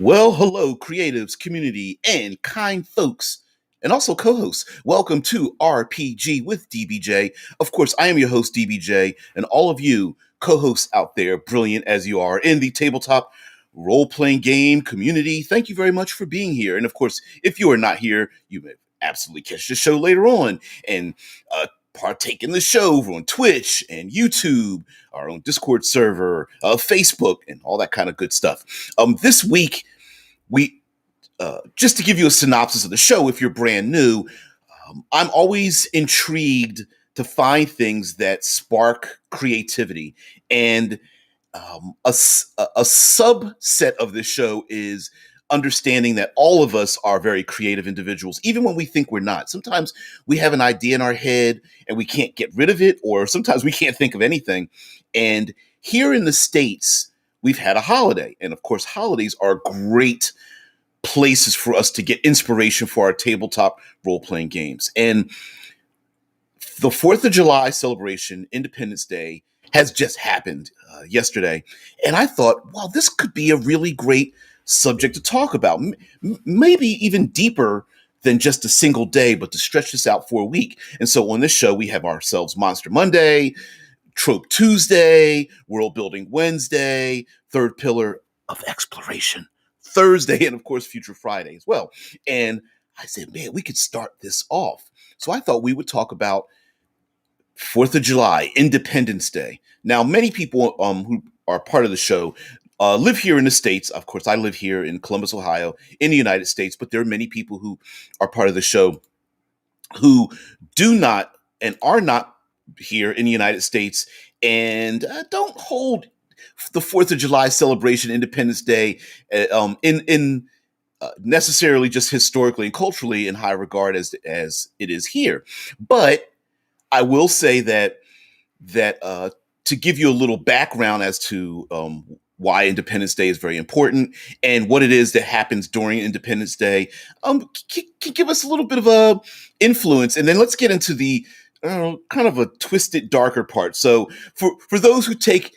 Well, hello, creatives, community, and kind folks, and also co hosts. Welcome to RPG with DBJ. Of course, I am your host, DBJ, and all of you co hosts out there, brilliant as you are in the tabletop role playing game community, thank you very much for being here. And of course, if you are not here, you may absolutely catch the show later on and partake in the show over on Twitch and YouTube, our own Discord server, Facebook, and all that kind of good stuff. This week, we just to give you a synopsis of the show, if you're brand new, I'm always intrigued to find things that spark creativity, and a subset of this show is understanding that all of us are very creative individuals, even when we think we're not. Sometimes we have an idea in our head and we can't get rid of it, or sometimes we can't think of anything. And here in the States, we've had a holiday. And of course, holidays are great places for us to get inspiration for our tabletop role-playing games. And the 4th of July celebration, Independence Day, has just happened yesterday. And I thought, wow, this could be a really great subject to talk about. Maybe even deeper than just a single day, but to stretch this out for a week. And so on this show, we have ourselves Monster Monday, Trope Tuesday, World Building Wednesday, Third Pillar of Exploration Thursday, and of course, Future Friday as well. And I said, man, we could start this off. So I thought we would talk about 4th of July, Independence Day. Now, many people who are part of the show live here in the States. Of course, I live here in Columbus, Ohio, in the United States, but there are many people who are part of the show who do not and are not here in the United States and don't hold the 4th of July celebration, Independence Day, in necessarily just historically and culturally in high regard as it is here. But I will say that to give you a little background as to why Independence Day is very important and what it is that happens during Independence Day, can give us a little bit of a influence, and then let's get into the kind of a twisted, darker part. So for those who take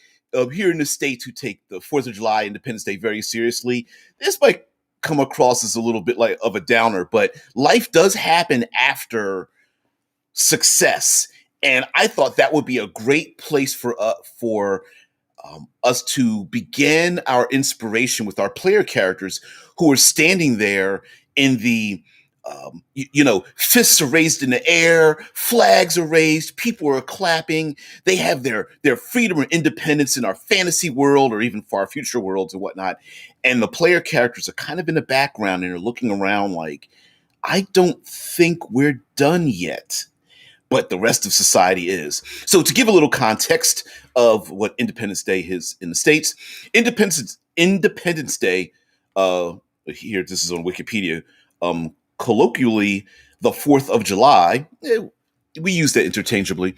here in the States who take the 4th of July, Independence Day very seriously, this might come across as a little bit like of a downer, but life does happen after success. And I thought that would be a great place for us to begin our inspiration with our player characters who are standing there in the fists are raised in the air, flags are raised, people are clapping. They have their freedom and independence in our fantasy world or even far future worlds and whatnot. And the player characters are kind of in the background and they're looking around like, I don't think we're done yet, but the rest of society is. So to give a little context of what Independence Day is in the States, Independence Day, here, this is on Wikipedia, colloquially, the 4th of July, we use that interchangeably,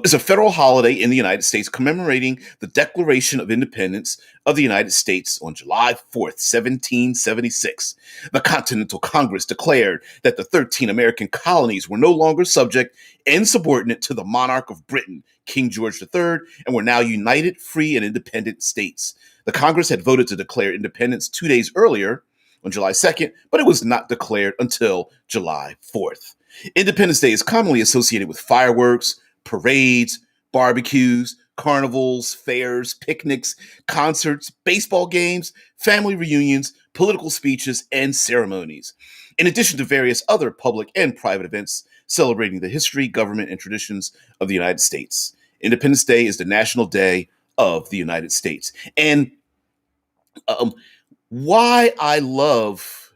is a federal holiday in the United States commemorating the Declaration of Independence of the United States on July 4th, 1776. The Continental Congress declared that the 13 American colonies were no longer subject and subordinate to the monarch of Britain, King George III, and were now united, free, and independent states. The Congress had voted to declare independence 2 days earlier, on July 2nd, but it was not declared until July 4th. Independence Day is commonly associated with fireworks, parades, barbecues, carnivals, fairs, picnics, concerts, baseball games, family reunions, political speeches, and ceremonies, in addition to various other public and private events celebrating the history, government, and traditions of the United States. Independence Day is the national day of the United States. And why I love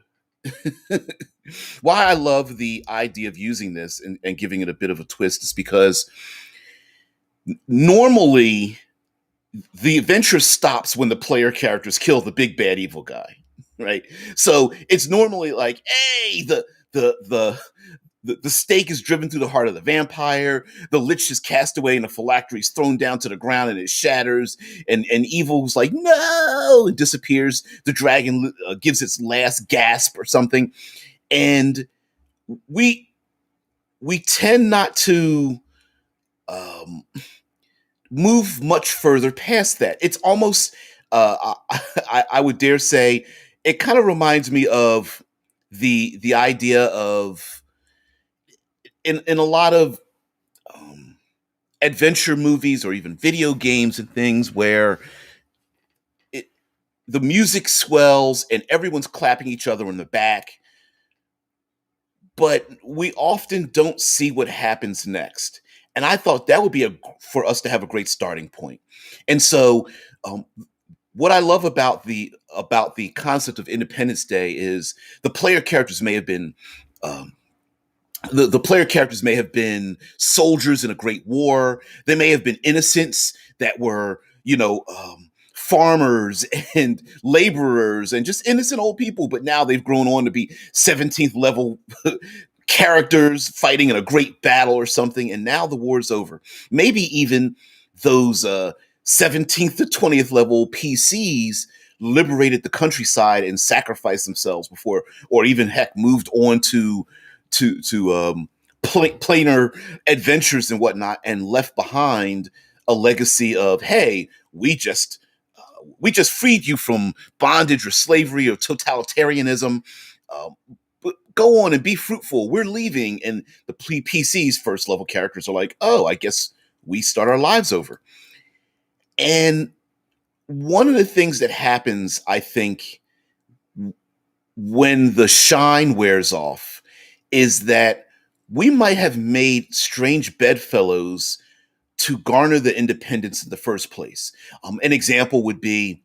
why I love the idea of using this and giving it a bit of a twist is because normally the adventure stops when the player characters kill the big bad evil guy, right? So it's normally like, hey, the stake is driven through the heart of the vampire. The lich is cast away and the phylactery is thrown down to the ground and it shatters. And evil's like, no, it disappears. The dragon gives its last gasp or something. And we tend not to move much further past that. It's almost, I would dare say, it kind of reminds me of the idea of in a lot of um, adventure movies or even video games and things where it, the music swells and everyone's clapping each other in the back, but we often don't see what happens next. And I thought that would be a for us to have a great starting point. And so, um, what I love about the concept of Independence Day is the player characters may have been um, the player characters may have been soldiers in a great war. They may have been innocents that were, farmers and laborers and just innocent old people, but now they've grown on to be 17th level characters fighting in a great battle or something. And now the war's over. Maybe even those 17th to 20th level PCs liberated the countryside and sacrificed themselves before, or even heck, moved on to planar adventures and whatnot, and left behind a legacy of, hey, we just freed you from bondage or slavery or totalitarianism. But go on and be fruitful. We're leaving, and the PC's first level characters are like, oh, I guess we start our lives over. And one of the things that happens, I think, when the shine wears off is that we might have made strange bedfellows to garner the independence in the first place. An example would be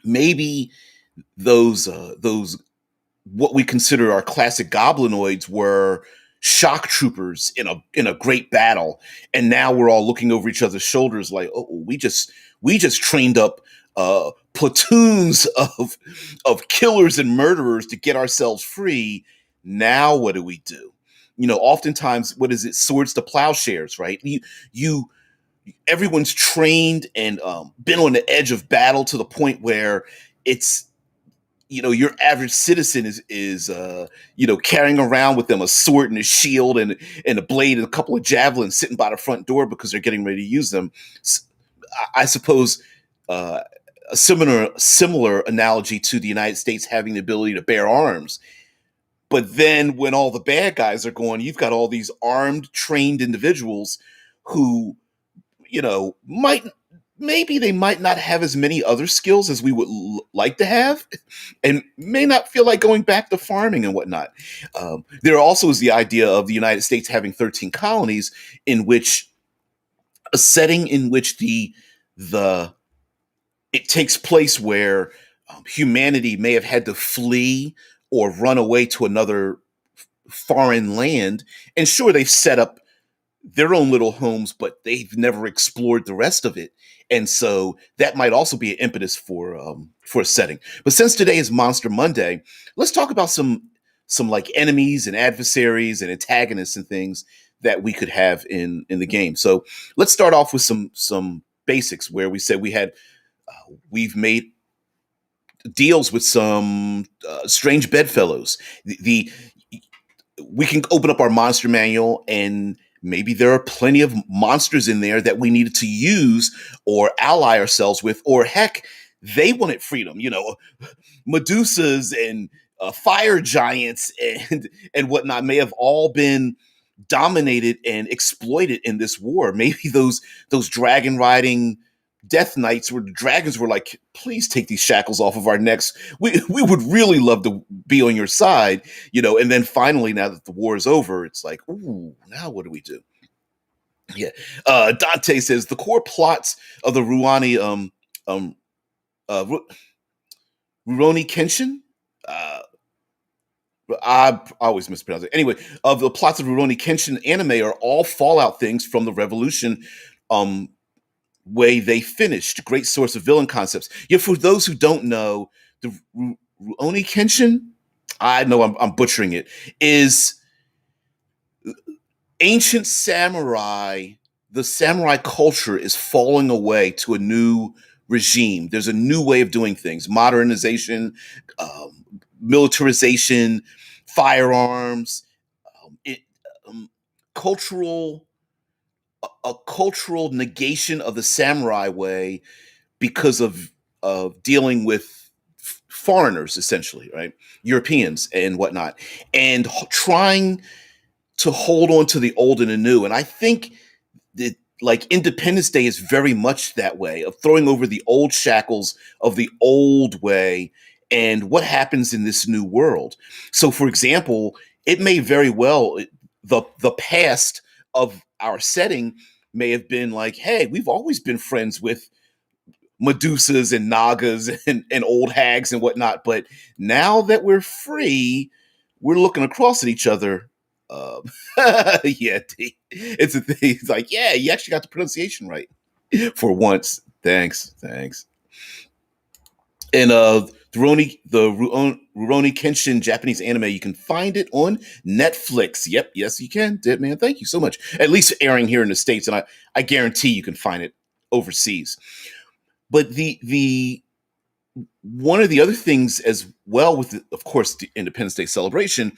maybe those what we consider our classic goblinoids were shock troopers in a great battle, and now we're all looking over each other's shoulders like, oh, we just trained up platoons of killers and murderers to get ourselves free. Now what do we do? Oftentimes, what is it? Swords to plowshares, right? You everyone's trained and been on the edge of battle to the point where it's your average citizen is carrying around with them a sword and a shield and a blade and a couple of javelins sitting by the front door because they're getting ready to use them. I suppose uh, a similar analogy to the United States having the ability to bear arms. But then when all the bad guys are going, you've got all these armed, trained individuals who might maybe they might not have as many other skills as we would like to have, and may not feel like going back to farming and whatnot. There also is the idea of the United States having 13 colonies, in which a setting in which the it takes place where humanity may have had to flee or run away to another foreign land, and sure they've set up their own little homes, but they've never explored the rest of it. And so that might also be an impetus for a setting. But since today is Monster Monday, let's talk about some like enemies and adversaries and antagonists and things that we could have in the game. So let's start off with some basics where we said we've made deals with some strange bedfellows. The we can open up our monster manual, and maybe there are plenty of monsters in there that we needed to use or ally ourselves with, or heck, they wanted freedom. Medusas and fire giants and whatnot may have all been dominated and exploited in this war. Maybe those dragon riding death knights where the dragons were like, please take these shackles off of our necks. We would really love to be on your side, and then finally, now that the war is over, it's like, ooh, now what do we do? Yeah. Dante says the core plots of the um Rurouni Kenshin. Uh, I always mispronounce it. Anyway, of the plots of Rurouni Kenshin anime are all Fallout things from the Revolution way they finished. Great source of villain concepts. Yeah, for those who don't know, the Rurouni Kenshin, I know I'm butchering it, is ancient samurai. The samurai culture is falling away to a new regime. There's a new way of doing things: modernization, militarization, firearms, it, um, cultural a cultural negation of the samurai way because of dealing with foreigners, essentially, right? Europeans and whatnot, and trying to hold on to the old and the new. And I think that like Independence Day is very much that way of throwing over the old shackles of the old way and what happens in this new world. So, for example, it may very well the past of our setting may have been like, hey, we've always been friends with Medusas and Nagas and old hags and whatnot. But now that we're free, we're looking across at each other. Uh, yeah, it's a thing. It's like, yeah, you actually got the pronunciation right for once. Thanks, thanks. And Rurouni Kenshin Japanese anime, you can find it on Netflix. Yep, yes, you can. Dead man, thank you so much. At least airing here in the States, and I guarantee you can find it overseas. But the one of the other things as well with of course the Independence Day celebration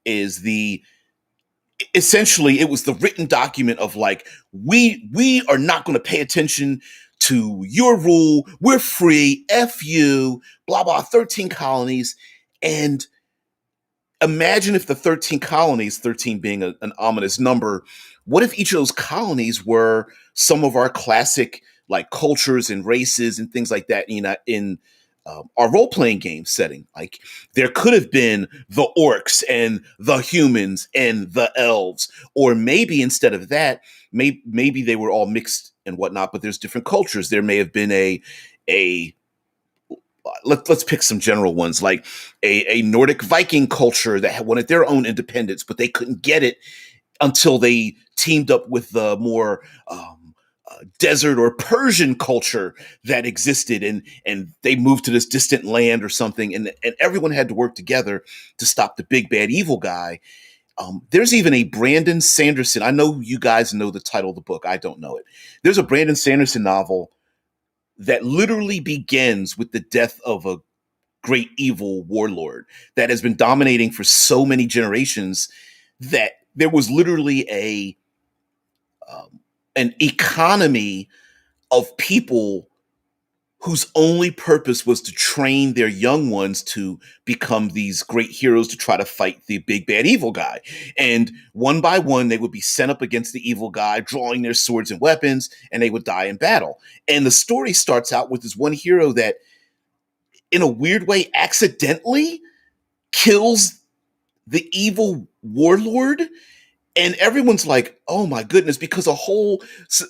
is the essentially it was the written document of like we are not going to pay attention to your rule, we're free, f you, blah blah, 13 colonies. And imagine if the 13 colonies, 13 being an ominous number, what if each of those colonies were some of our classic like cultures and races and things like that in our role playing game setting? Like there could have been the orcs and the humans and the elves, or maybe instead of that, maybe they were all mixed and whatnot, but there's different cultures. There may have been a let's pick some general ones like a Nordic Viking culture that had wanted their own independence, but they couldn't get it until they teamed up with the more desert or Persian culture that existed, and they moved to this distant land or something, and everyone had to work together to stop the big bad evil guy. There's even a Brandon Sanderson. I know you guys know the title of the book. I don't know it. There's a Brandon Sanderson novel that literally begins with the death of a great evil warlord that has been dominating for so many generations that there was literally an economy of people whose only purpose was to train their young ones to become these great heroes to try to fight the big bad evil guy. And one by one, they would be sent up against the evil guy, drawing their swords and weapons, and they would die in battle. And the story starts out with this one hero that, in a weird way, accidentally kills the evil warlord. And everyone's like, oh my goodness, because a whole,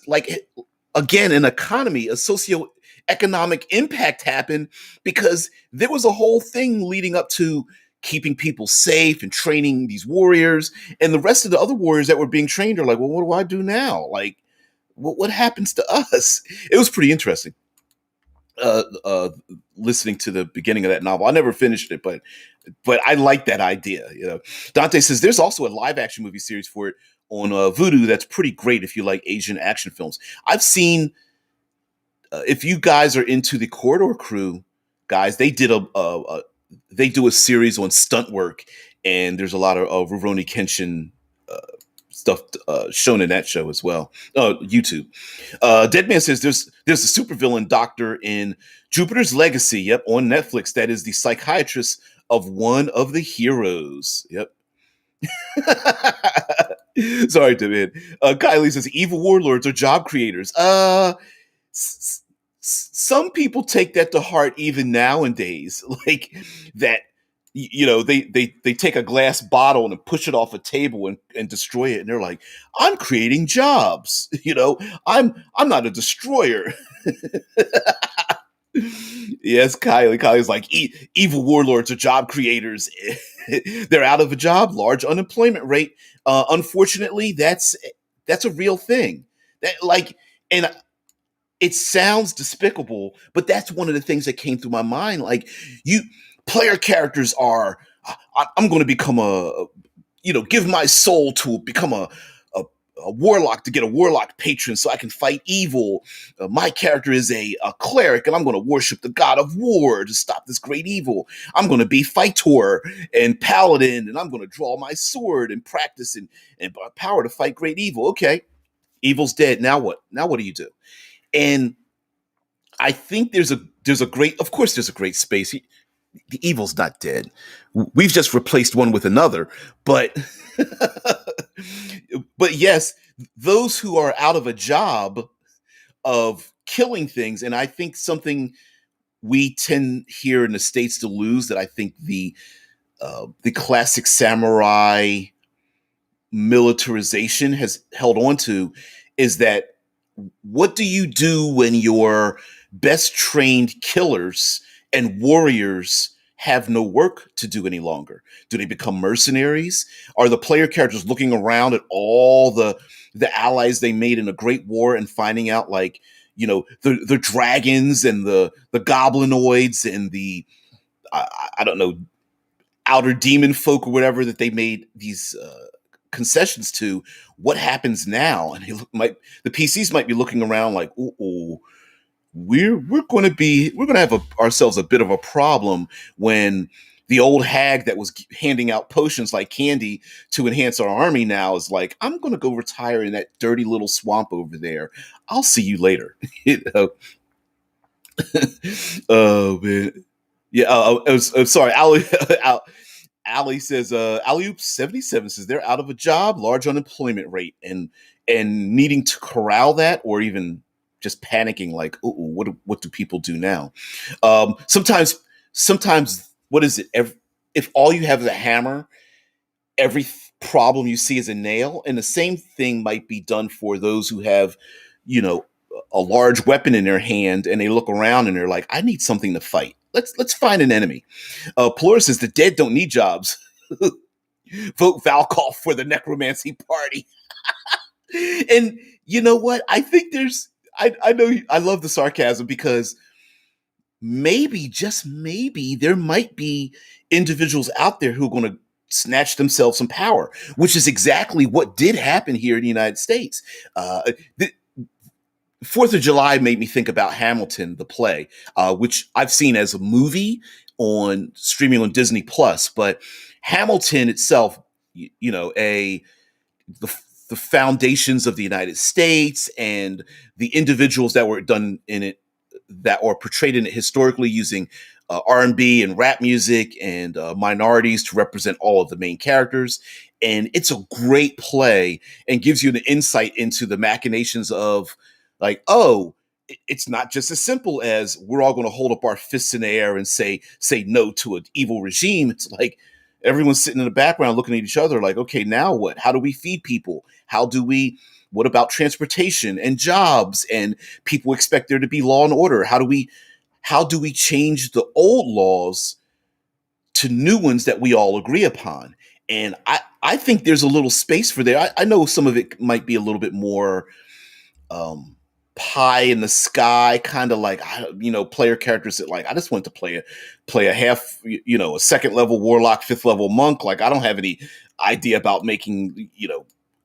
like, again, an economy, a socio-economic impact happened because there was a whole thing leading up to keeping people safe and training these warriors. And the rest of the other warriors that were being trained are like, well, what do I do now? Like, what happens to us? It was pretty interesting. uh, uh, Listening to the beginning of that novel. I never finished it, but I like that idea. You know, Dante says there's also a live action movie series for it on Vudu that's pretty great if you like Asian action films. I've seen. If you guys are into the Corridor Crew, guys, they did they do a series on stunt work, and there's a lot of Rurouni Kenshin uh, stuff shown in that show as well. YouTube. Deadman says there's a supervillain doctor in Jupiter's Legacy. Yep, on Netflix. That is the psychiatrist of one of the heroes. Yep. Sorry, Deadman. Kylie says evil warlords are job creators. Some people take that to heart even nowadays, like that. They take a glass bottle and push it off a table and destroy it, and they're like, I'm creating jobs. I'm not a destroyer. Yes, Kylie's like evil warlords are job creators. They're out of a job, large unemployment rate. Unfortunately, that's a real thing. That like and it sounds despicable, but that's one of the things that came through my mind. Like, you player characters are, I'm going to become give my soul to become a, a warlock to get a warlock patron so I can fight evil. My character is a cleric and I'm going to worship the god of war to stop this great evil. I'm going to be fighter and paladin and I'm going to draw my sword and practice and power to fight great evil. Okay, evil's dead. Now what? Now what do you do? And I think there's a great, of course, there's a great space. the evil's not dead. We've just replaced one with another. But but yes, those who are out of a job of killing things, and I think something we tend here in the States to lose, that I think the classic samurai militarization has held on to, is that what do you do when your best trained killers and warriors have no work to do any longer? Do they become mercenaries? Are the player characters looking around at all the allies they made in a great war and finding out, like, the dragons and the goblinoids and the I don't know, outer demon folk or whatever that they made these concessions to? What happens now? And the PCs might be looking around like, ooh, we're going to have ourselves a bit of a problem when the old hag that was handing out potions like candy to enhance our army now is like, I'm going to go retire in that dirty little swamp over there. I'll see you later. you know? Oh man, yeah. I'm sorry, Ali. Ali says, Alley 77 says they're out of a job, large unemployment rate, and needing to corral that, or even just panicking like, oh, what do people do now? Sometimes, what is it? If all you have is a hammer, every problem you see is a nail, and the same thing might be done for those who have, you know, a large weapon in their hand, and they look around and they're like, I need something to fight. Let's find an enemy. Plura says the dead don't need jobs. Vote Valkov for the necromancy party. And you know what? I think I know I love the sarcasm, because maybe, just maybe, there might be individuals out there who are going to snatch themselves some power, which is exactly what did happen here in the United States. The 4th of July made me think about Hamilton, the play, which I've seen as a movie on streaming on Disney Plus. But Hamilton itself, the the foundations of the United States and the individuals that were done in it, that are portrayed in it historically, using R&B and rap music and minorities to represent all of the main characters. And it's a great play and gives you an insight into the machinations of, like, oh, it's not just as simple as we're all going to hold up our fists in the air and say no to an evil regime. It's like everyone's sitting in the background looking at each other like, okay, now what? How do we feed people? What about transportation and jobs? And people expect there to be law and order. How do we change the old laws to new ones that we all agree upon? And I think there's a little space for there. I know some of it might be a little bit more pie in the sky, kind of like, player characters that, like, I just want to play a half, a second level warlock, fifth level monk. Like, I don't have any idea about making,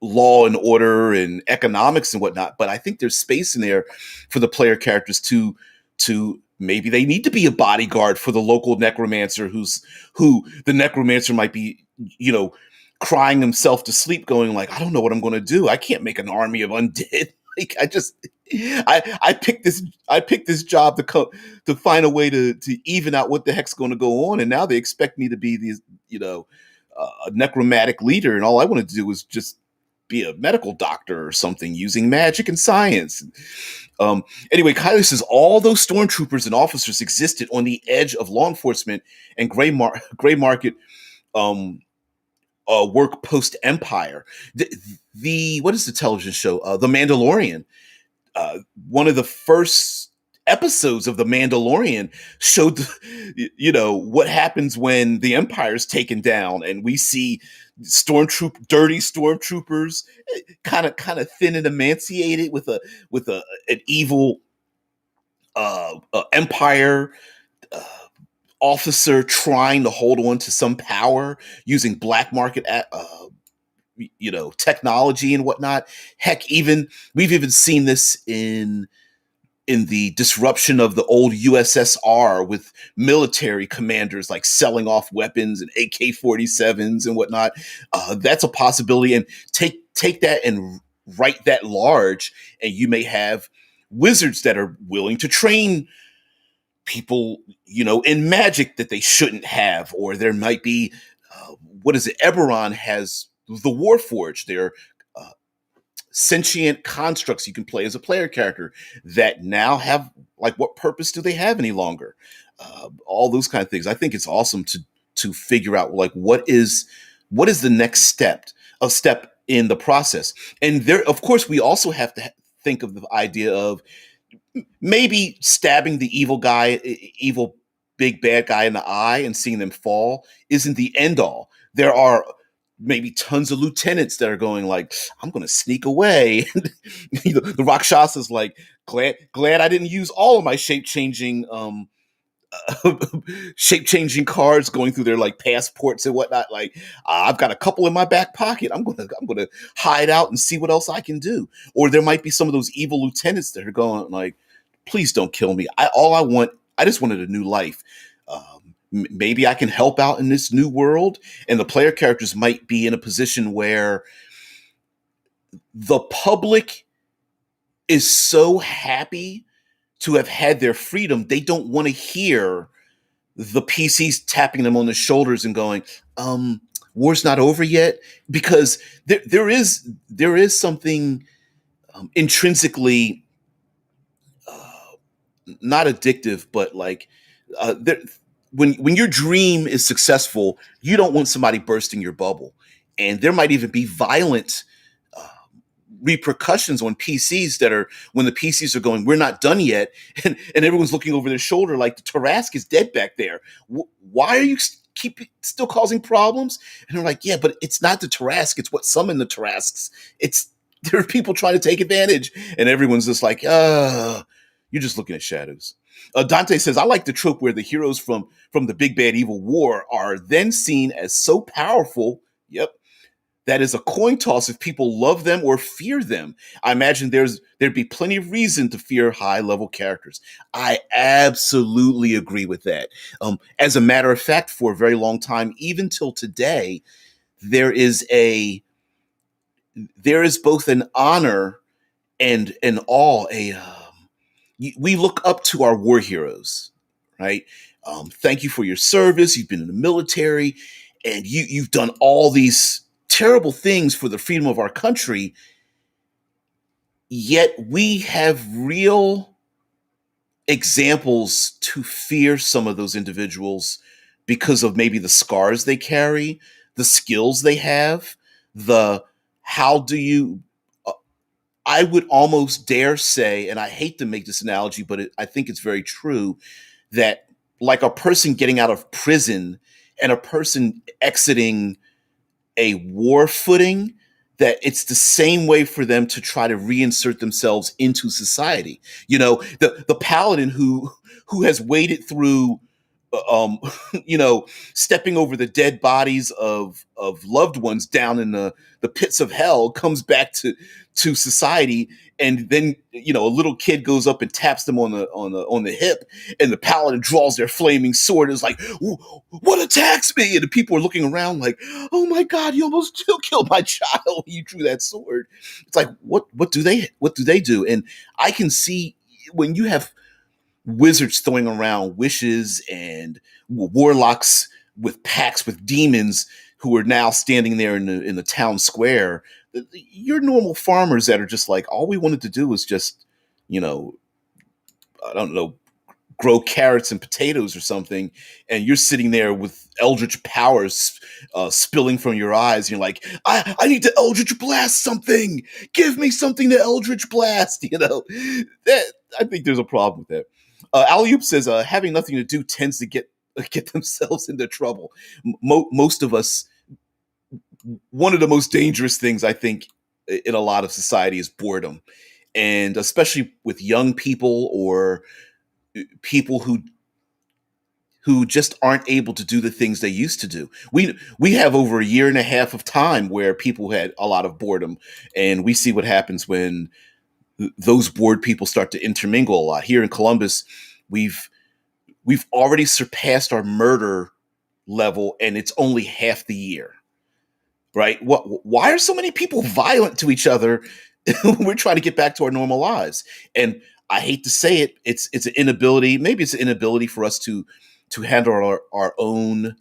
law and order and economics and whatnot. But I think there's space in there for the player characters to maybe they need to be a bodyguard for the local necromancer, who the necromancer might be, crying himself to sleep, going like, I don't know what I'm going to do. I can't make an army of undead. Like, I picked this job to find a way to even out what the heck's going to go on, and now they expect me to be these, a necromantic leader, and all I want to do is just be a medical doctor or something using magic and science. Anyway, Kylie says all those stormtroopers and officers existed on the edge of law enforcement and gray market work post Empire. The what is the television show? The Mandalorian. One of the first episodes of The Mandalorian showed what happens when the Empire is taken down, and we see dirty stormtroopers, kind of thin and emaciated, with an evil Empire officer trying to hold on to some power using black market technology and whatnot. Heck, we've even seen this in the disruption of the old USSR, with military commanders like selling off weapons and AK-47s and whatnot. That's a possibility. And take that and write that large, and you may have wizards that are willing to train people, in magic that they shouldn't have, or there might be, what is it? Eberron has the Warforged. They're uh, sentient constructs you can play as a player character that now have, like, what purpose do they have any longer? All those kind of things. I think it's awesome to figure out, like, what is the next step in the process. And there, of course, we also have to think of the idea of maybe stabbing the evil big bad guy in the eye and seeing them fall isn't the end all. There are maybe tons of lieutenants that are going like, I'm going to sneak away. The Rakshasa's like, glad I didn't use all of my shape changing cards going through their like passports and whatnot. Like, I've got a couple in my back pocket. I'm gonna hide out and see what else I can do. Or there might be some of those evil lieutenants that are going like, please don't kill me. I just wanted a new life. Maybe I can help out in this new world. And the player characters might be in a position where the public is so happy to have had their freedom, they don't want to hear the PCs tapping them on the shoulders and going, war's not over yet. Because there is something intrinsically not addictive, but like, there, when your dream is successful, you don't want somebody bursting your bubble. And there might even be violent uh, repercussions on PCs that are when the PCs are going, we're not done yet, and everyone's looking over their shoulder like the Tarask is dead back there. Why are you keep still causing problems? And they're like, yeah, but it's not the Tarask, it's what summoned the Tarasks. It's There are people trying to take advantage, and everyone's just like, you're just looking at shadows. Dante says, I like the trope where the heroes from the big bad evil war are then seen as so powerful. Yep, that is a coin toss if people love them or fear them. I imagine there'd be plenty of reason to fear high level characters. I absolutely agree with that. As a matter of fact, for a very long time, even till today, there is both an honor and an awe. We look up to our war heroes, right? Thank you for your service. You've been in the military, and you've done all these terrible things for the freedom of our country. Yet we have real examples to fear some of those individuals because of maybe the scars they carry, the skills they have, the how do you I would almost dare say, and I hate to make this analogy, but I think it's very true, that like a person getting out of prison and a person exiting a war footing, that it's the same way for them to try to reinsert themselves into society. The paladin who has waded through um stepping over the dead bodies of loved ones down in the pits of hell, comes back to society, and then a little kid goes up and taps them on the hip, and the paladin draws their flaming sword and is like, what attacks me? And the people are looking around like, oh my god, you almost killed my child when you drew that sword. It's like, what do they do? And I can see when you have wizards throwing around wishes and warlocks with packs with demons who are now standing there in the town square. Your normal farmers that are just like, all we wanted to do was just, I don't know, grow carrots and potatoes or something, and you're sitting there with eldritch powers spilling from your eyes. And you're like, I need to eldritch blast something. Give me something to eldritch blast. That, I think there's a problem with that. Alioop says, having nothing to do tends to get themselves into trouble. Most of us, one of the most dangerous things I think in a lot of society is boredom, and especially with young people or people who just aren't able to do the things they used to do. We have over a year and a half of time where people had a lot of boredom, and we see what happens when those bored people start to intermingle a lot. Here in Columbus, we've already surpassed our murder level, and it's only half the year. Right? Why are so many people violent to each other when we're trying to get back to our normal lives? And I hate to say it, it's an inability. Maybe it's an inability for us to handle our own,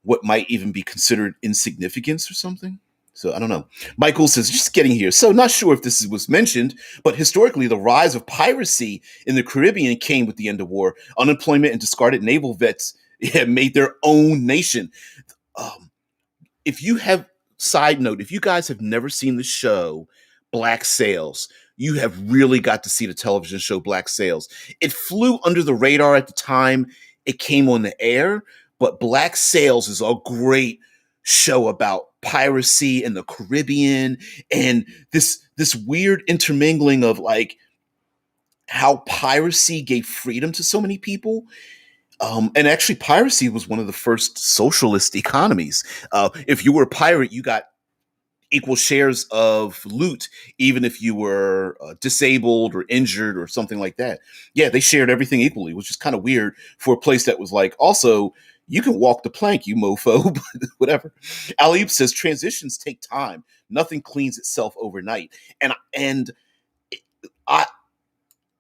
what might even be considered insignificance or something. So I don't know. Michael says, just getting here. So not sure if this was mentioned, but historically, the rise of piracy in the Caribbean came with the end of war. Unemployment and discarded naval vets had made their own nation. Um, if you have, side note, if you guys have never seen the show Black Sails, you have really got to see the television show Black Sails. It flew under the radar at the time it came on the air, but Black Sails is a great show about piracy in the Caribbean and this weird intermingling of like how piracy gave freedom to so many people. And actually, piracy was one of the first socialist economies. If you were a pirate, you got equal shares of loot, even if you were disabled or injured or something like that. Yeah, they shared everything equally, which is kind of weird for a place that was like, also, you can walk the plank, you mofo, but whatever. Alib says transitions take time. Nothing cleans itself overnight. And I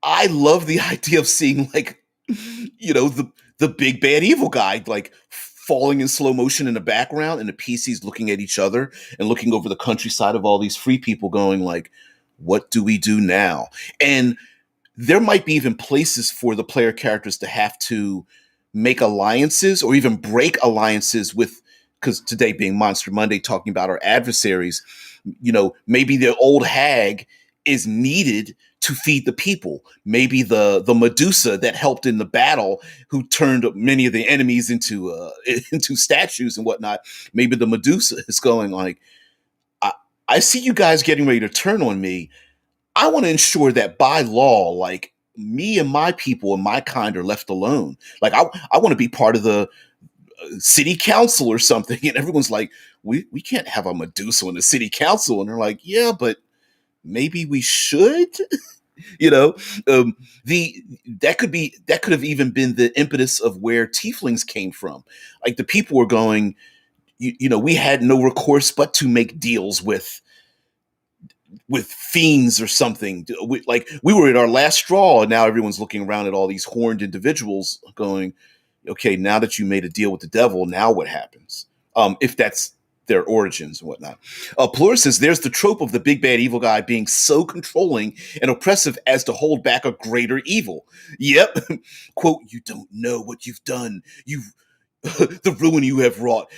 I love the idea of seeing like, the big bad evil guy like falling in slow motion in the background, and the PCs looking at each other and looking over the countryside of all these free people, going like, "What do we do now?" And there might be even places for the player characters to have to make alliances or even break alliances with, because today being Monster Monday, talking about our adversaries, maybe the old hag is needed to feed the people. Maybe the Medusa that helped in the battle, who turned many of the enemies into into statues and whatnot. Maybe the Medusa is going like, I see you guys getting ready to turn on me. I want to ensure that by law, like me and my people and my kind are left alone. Like I want to be part of the city council or something. And everyone's like, we can't have a Medusa in the city council. And they're like, yeah, but maybe we should. you know, the that could have even been the impetus of where tieflings came from. Like the people were going, we had no recourse but to make deals with fiends or something. We were at our last straw, and now everyone's looking around at all these horned individuals going, okay, now that you made a deal with the devil, now what happens? If that's their origins and whatnot. Plura says there's the trope of the big bad evil guy being so controlling and oppressive as to hold back a greater evil. Yep. Quote, you don't know what you've done. You've the ruin you have wrought.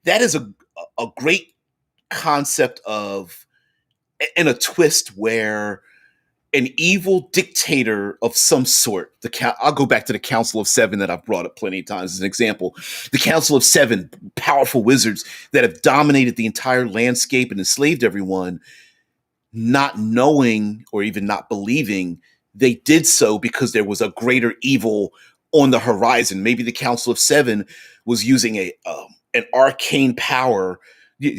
That is a great concept of, and a twist where an evil dictator of some sort. I'll go back to the Council of Seven that I've brought up plenty of times as an example. The Council of Seven, powerful wizards that have dominated the entire landscape and enslaved everyone, not knowing or even not believing they did so because there was a greater evil on the horizon. Maybe the Council of Seven was using an arcane power,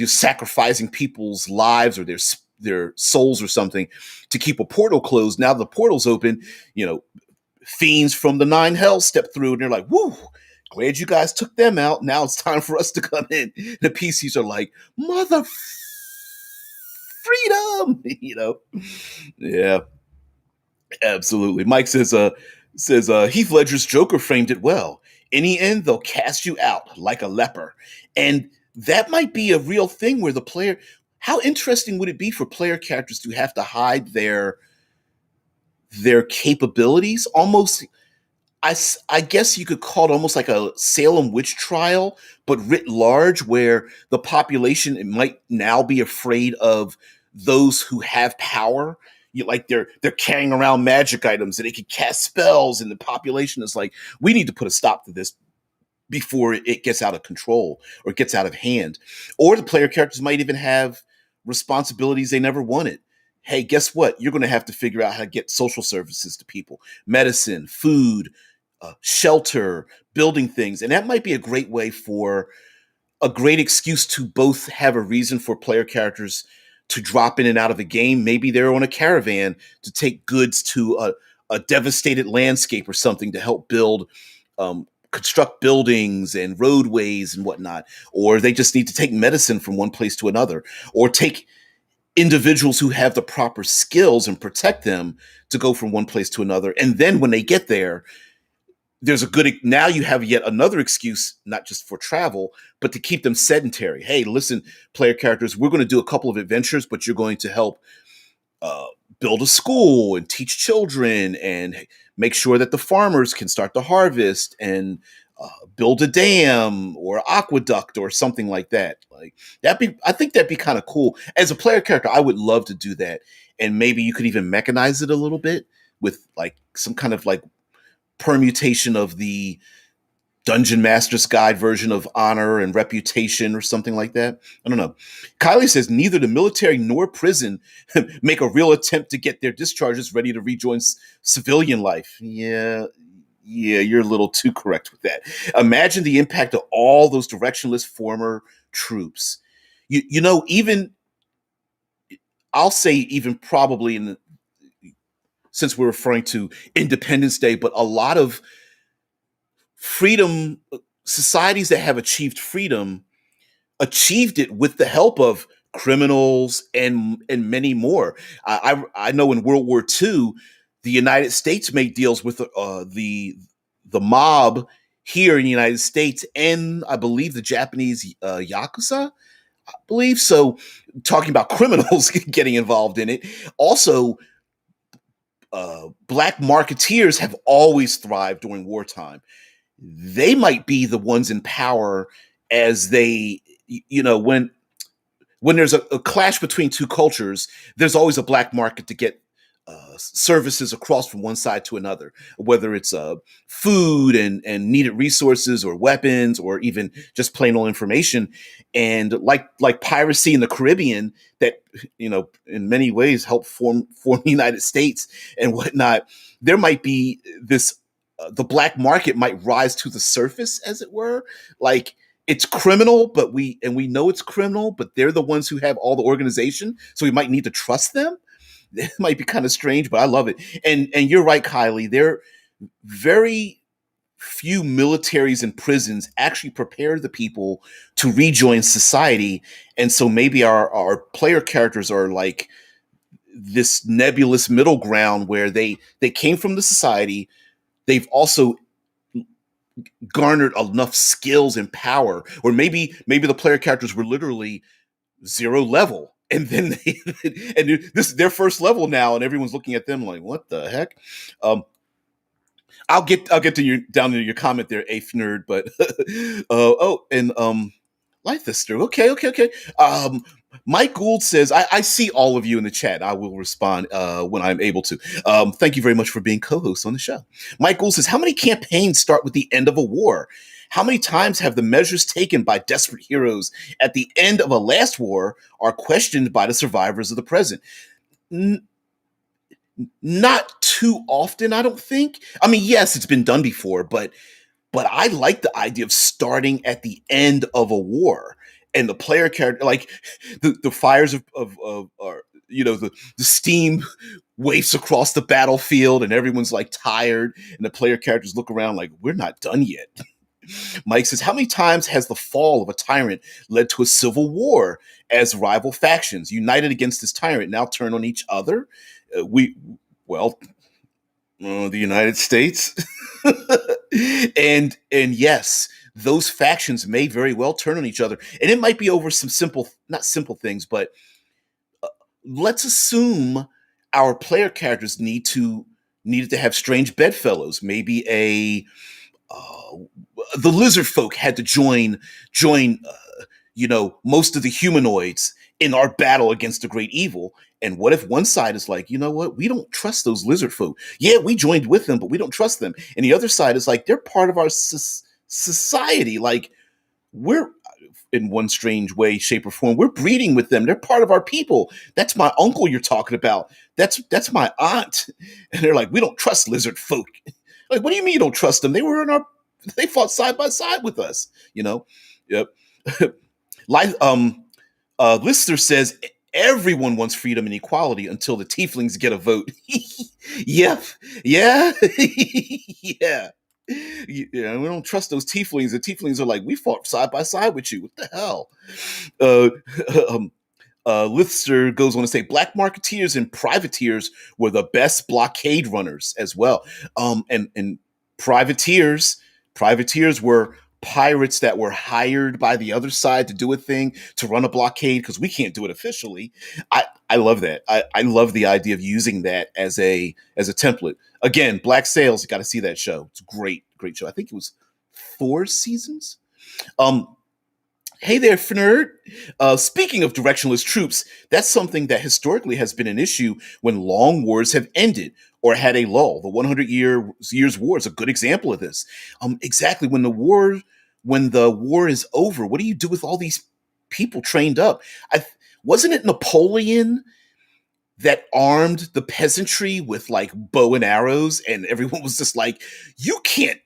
sacrificing people's lives or their souls or something to keep a portal closed. Now the portal's open, fiends from the nine hells step through and they're like, woo, glad you guys took them out. Now it's time for us to come in. The PCs are like, mother freedom, Yeah, absolutely. Mike says Heath Ledger's Joker framed it well. In the end, they'll cast you out like a leper. And that might be a real thing where the player, how interesting would it be for player characters to have to hide their capabilities? Almost, I guess you could call it almost like a Salem witch trial, but writ large, where the population, it might now be afraid of those who have power. Like they're carrying around magic items and they can cast spells, and the population is like, we need to put a stop to this before it gets out of control or gets out of hand. Or the player characters might even have responsibilities they never wanted. Hey, guess what? You're going to have to figure out how to get social services to people, medicine, food, shelter, building things. And that might be a great way for a great excuse to both have a reason for player characters to drop in and out of the game. Maybe they're on a caravan to take goods to a devastated landscape or something to help construct buildings and roadways and whatnot. Or they just need to take medicine from one place to another, or take individuals who have the proper skills and protect them to go from one place to another. And then when they get there, there's a good, now you have yet another excuse, not just for travel, but to keep them sedentary. Hey, listen, player characters, we're going to do a couple of adventures, but you're going to help uh, build a school and teach children and make sure that the farmers can start to harvest and build a dam or aqueduct or something like that. Like that be, I think that'd be kind of cool. As a player character, I would love to do that, and maybe you could even mechanize it a little bit with like some kind of like permutation of the Dungeon Master's Guide version of honor and reputation or something like that. I don't know. Kylie says neither the military nor prison make a real attempt to get their discharges ready to rejoin civilian life. Yeah, you're a little too correct with that. Imagine the impact of all those directionless former troops. You know, even I'll say even probably in the, since we're referring to Independence Day, but a lot of freedom societies that have achieved freedom achieved it with the help of criminals and many more. I know in World War II, the United States made deals with the mob here in the United States, and I believe the Japanese yakuza. I believe so. Talking about criminals getting involved in it, also. Black marketeers have always thrived during wartime. They might be the ones in power as they, you know, when there's a clash between two cultures, there's always a black market to get services across from one side to another, whether it's food and needed resources or weapons or even just plain old information. And like piracy in the Caribbean, that in many ways helped form the United States and whatnot. There might be this the black market might rise to the surface, as it were, like it's criminal, but we know it's criminal, but they're the ones who have all the organization, so we might need to trust them. It might be kind of strange, but I love it. And you're right, Kylie. There are very few militaries and prisons actually prepare the people to rejoin society, and so maybe our player characters are like this nebulous middle ground where they came from the society. They've also garnered enough skills and power, or maybe the player characters were literally zero level, and then and this is their first level now, and everyone's looking at them like, what the heck? um I'll get to you down to your comment there, eighth nerd, but oh, and Life is through. Okay. Mike Gould says, I see all of you in the chat. I will respond when I'm able to. Thank you very much for being co-host on the show. Mike Gould says, how many campaigns start with the end of a war? How many times have the measures taken by desperate heroes at the end of a last war are questioned by the survivors of the present? N- Not too often, I don't think. I mean, yes, it's been done before, but I like the idea of starting at the end of a war and the player character, like the fires of or the steam wafts across the battlefield and everyone's like tired and the player characters look around like, we're not done yet. Mike says, how many times has the fall of a tyrant led to a civil war as rival factions united against this tyrant now turn on each other? We well, the United States. And yes, those factions may very well turn on each other, and it might be over some simple, not simple things, but let's assume our player characters needed to have strange bedfellows. Maybe a uh, the lizard folk had to join most of the humanoids in our battle against the great evil. And what if one side is like, you know what, we don't trust those lizard folk. Yeah, we joined with them, but we don't trust them. And the other side is like, they're part of our society. Like, we're in one strange way, shape, or form, we're breeding with them. They're part of our people. That's my uncle you're talking about. That's my aunt. And they're like, we don't trust lizard folk. Like, what do you mean you don't trust them? They fought side by side with us. Yep. Life. Lister says everyone wants freedom and equality until the tieflings get a vote. Yep. Yeah. Yeah. Yeah, we don't trust those tieflings. The tieflings are like, we fought side by side with you. What the hell? Uh, um, Lister goes on to say black marketeers and privateers were the best blockade runners as well. And privateers were pirates that were hired by the other side to do a thing to run a blockade because we can't do it officially. I love that. I love the idea of using that as a template. Again, Black Sails, you got to see that show. It's a great show. I think it was 4 seasons. Um, Hey there, Fnerd. Speaking of directionless troops, that's something that historically has been an issue when long wars have ended or had a lull. The 100 years war is a good example of this. Exactly when the war is over, what do you do with all these people trained up? I, wasn't it Napoleon that armed the peasantry with like bow and arrows, and everyone was just like, you can't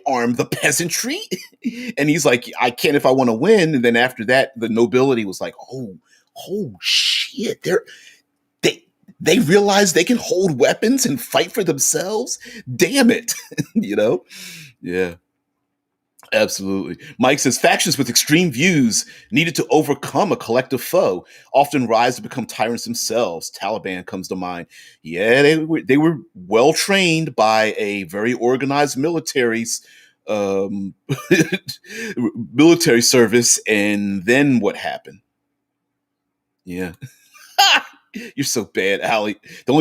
arm the peasantry. And he's like, I can if I want to win. And then after that, the nobility was like, oh shit, they they realize they can hold weapons and fight for themselves. Damn it. you know? Yeah. Absolutely. Mike says factions with extreme views needed to overcome a collective foe, often rise to become tyrants themselves. Taliban comes to mind. Yeah, they were well trained by a very organized um, military service, and then what happened? Yeah, you're so bad, Allie. The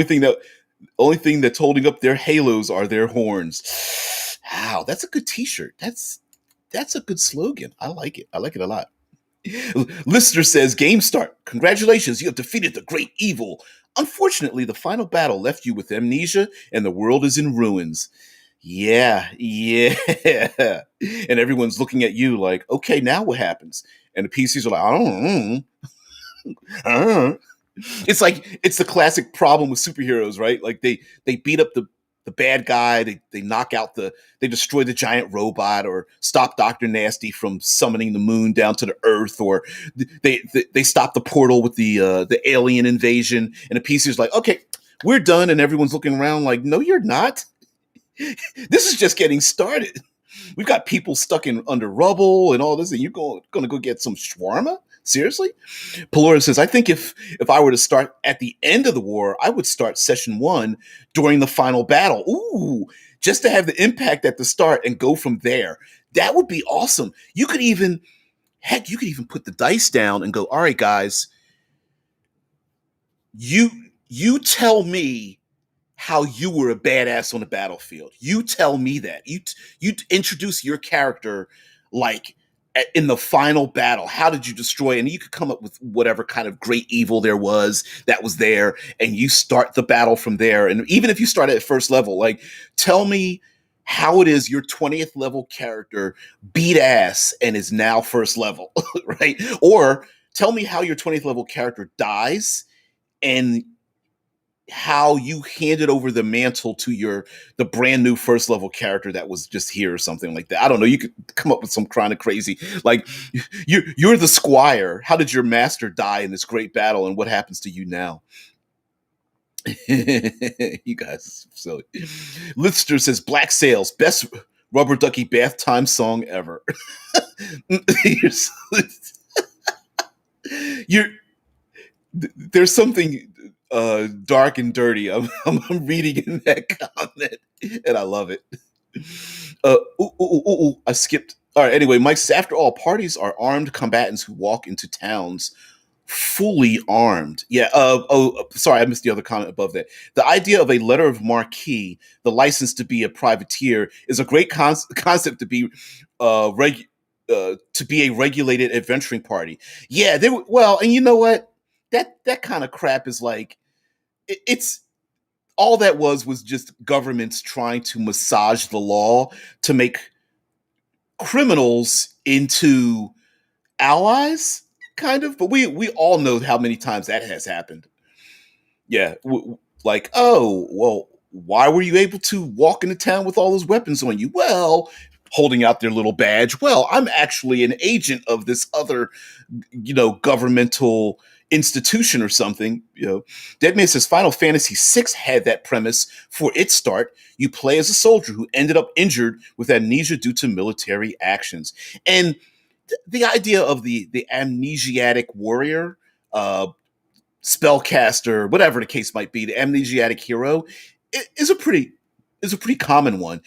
only thing that's holding up their halos are their horns. Wow, that's a good T-shirt. That's a good slogan. I like it. I like it a lot. Listener says, Game start. Congratulations, you have defeated the great evil. Unfortunately, the final battle left you with amnesia and the world is in ruins. Yeah, yeah. And everyone's looking at you like, okay, now what happens? And the PCs are like, I don't know. I don't know. It's like it's the classic problem with superheroes, right? Like they beat up the bad guy, they knock out they destroy the giant robot, or stop Doctor Nasty from summoning the moon down to the Earth, or they stop the portal with the alien invasion, and the PC is like, okay, we're done, and everyone's looking around like, no, you're not. This is just getting started. We've got people stuck in under rubble and all this, and you're going to go get some shawarma? Seriously? Pelora says, I think if I were to start at the end of the war, I would start session one during the final battle. Ooh, just to have the impact at the start and go from there. That would be awesome. You could even put the dice down and go, all right, guys, you you tell me how you were a badass on the battlefield. You tell me that. You introduce your character like in the final battle. How did you destroy? And you could come up with whatever kind of great evil there was that was there, and you start the battle from there. And even if you start at first level, like tell me how it is your 20th level character beat ass and is now first level, right? Or tell me how your 20th level character dies and how you handed over the mantle to the brand new first level character that was just here or something like that. I don't know. You could come up with some kind of crazy, like you're the squire. How did your master die in this great battle, and what happens to you now? You guys are silly. Lister says Black Sails, best rubber ducky bath time song ever. you're, you're there's something dark and dirty. I'm reading in that comment, and I love it. I skipped. All right. Anyway, Mike says, after all, parties are armed combatants who walk into towns fully armed. Yeah. Sorry, I missed the other comment above that. The idea of a letter of marque, the license to be a privateer, is a great concept to be a regulated adventuring party. Yeah. Well, and you know what? That kind of crap is like it's all that was just governments trying to massage the law to make criminals into allies, kind of. But we all know how many times that has happened. Yeah, like, oh well, why were you able to walk into town with all those weapons on you? Well, holding out their little badge. Well, I'm actually an agent of this other, governmental institution or something. Deadman says Final Fantasy VI had that premise for its start. You play as a soldier who ended up injured with amnesia due to military actions, and the idea of the amnesiac warrior. uh, spellcaster, whatever the case might be, the amnesiac hero is a pretty common one.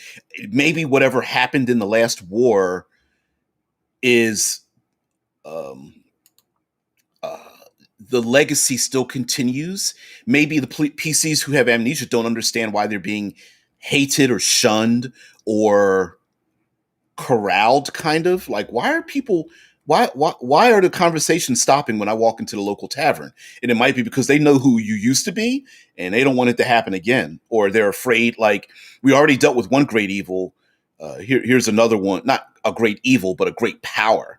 Maybe whatever happened in the last war is um, uh, the legacy still continues. Maybe the PCs who have amnesia don't understand why they're being hated or shunned or corralled, kind of like, why are people, why are the conversations stopping when I walk into the local tavern? And it might be because they know who you used to be and they don't want it to happen again, or they're afraid. Like, we already dealt with one great evil. Here's another one, not a great evil but a great power.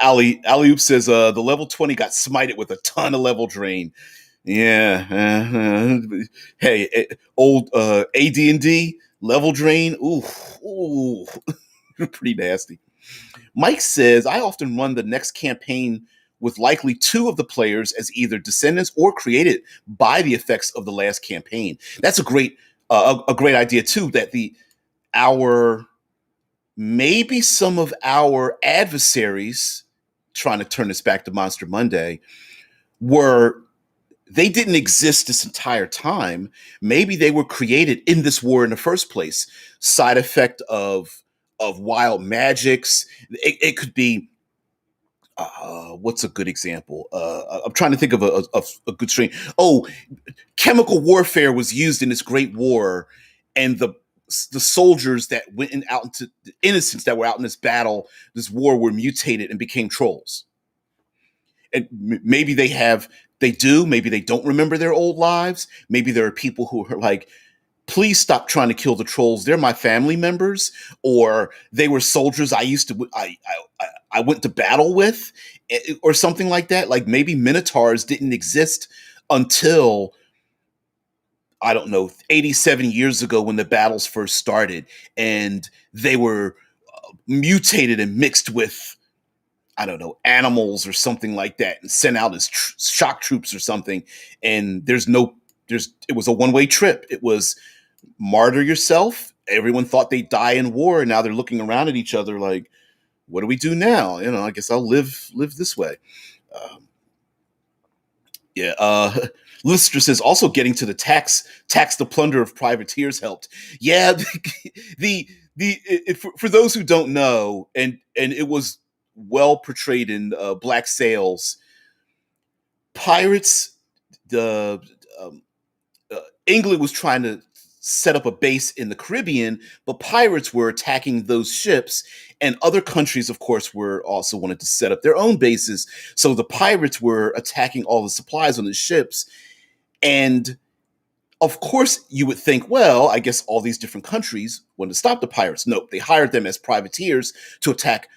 Ali Oop says the level 20 got smited with a ton of level drain. Yeah. Hey, old AD&D level drain. Ooh. Pretty nasty. Mike says, I often run the next campaign with likely two of the players as either descendants or created by the effects of the last campaign. That's a great idea too. That our maybe some of our adversaries, trying to turn this back to Monster Monday, were they didn't exist this entire time. Maybe they were created in this war in the first place. Side effect of wild magics. It could be what's a good example? I'm trying to think of a good string. Oh, chemical warfare was used in this great war, and the soldiers that went out into the innocents that were out in this war were mutated and became trolls. And maybe maybe they don't remember their old lives. Maybe there are people who are like, please stop trying to kill the trolls. They're my family members, or they were soldiers I went to battle with, or something like that. Like, maybe minotaurs didn't exist until, I don't know, 87 years ago when the battles first started, and they were mutated and mixed with, I don't know, animals or something like that, and sent out as shock troops or something. And it was a one-way trip. It was martyr yourself. Everyone thought they'd die in war, and now they're looking around at each other like, what do we do now? I guess I'll live this way. Um, yeah. Lister says, also getting to the tax the plunder of privateers helped. Yeah. For those who don't know, and it was well portrayed in Black Sails, pirates, the England was trying to set up a base in the Caribbean, but pirates were attacking those ships, and other countries, of course, were also wanted to set up their own bases. So the pirates were attacking all the supplies on the ships, and of course, you would think, well, I guess all these different countries wanted to stop the pirates. Nope, they hired them as privateers to attack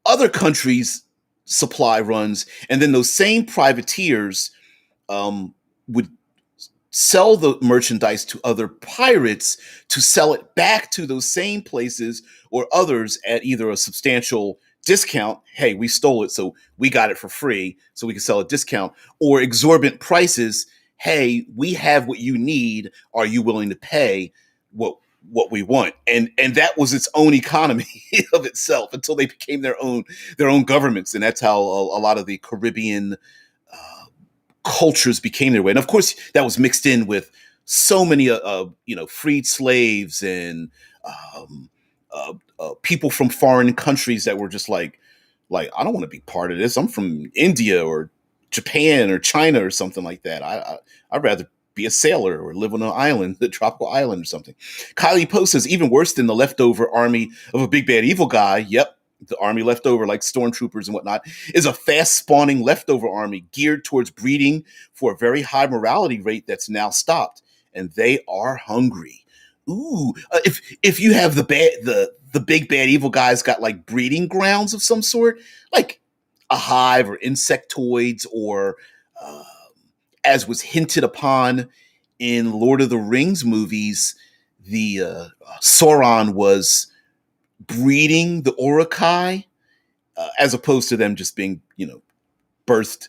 other countries' supply runs, and then those same privateers would sell the merchandise to other pirates to sell it back to those same places or others at either a substantial discount. Hey, we stole it, so we got it for free, so we can sell a discount, or exorbitant prices. Hey, we have what you need. Are you willing to pay what we want? And that was its own economy of itself until they became their own governments, and that's how a lot of the Caribbean cultures became their way. And of course, that was mixed in with so many, freed slaves and people from foreign countries that were just like, I don't want to be part of this. I'm from India or Japan or China or something like that. I'd rather be a sailor or live on an island, the tropical island or something. Kylie Poe says, even worse than the leftover army of a big bad evil guy. Yep. The army leftover, like stormtroopers and whatnot, is a fast spawning leftover army geared towards breeding for a very high morality rate that's now stopped, and they are hungry. Ooh, if you have the big bad evil guys got like breeding grounds of some sort, like a hive or insectoids, or as was hinted upon in Lord of the Rings movies, the Sauron was breeding the Orokai, as opposed to them just being, birthed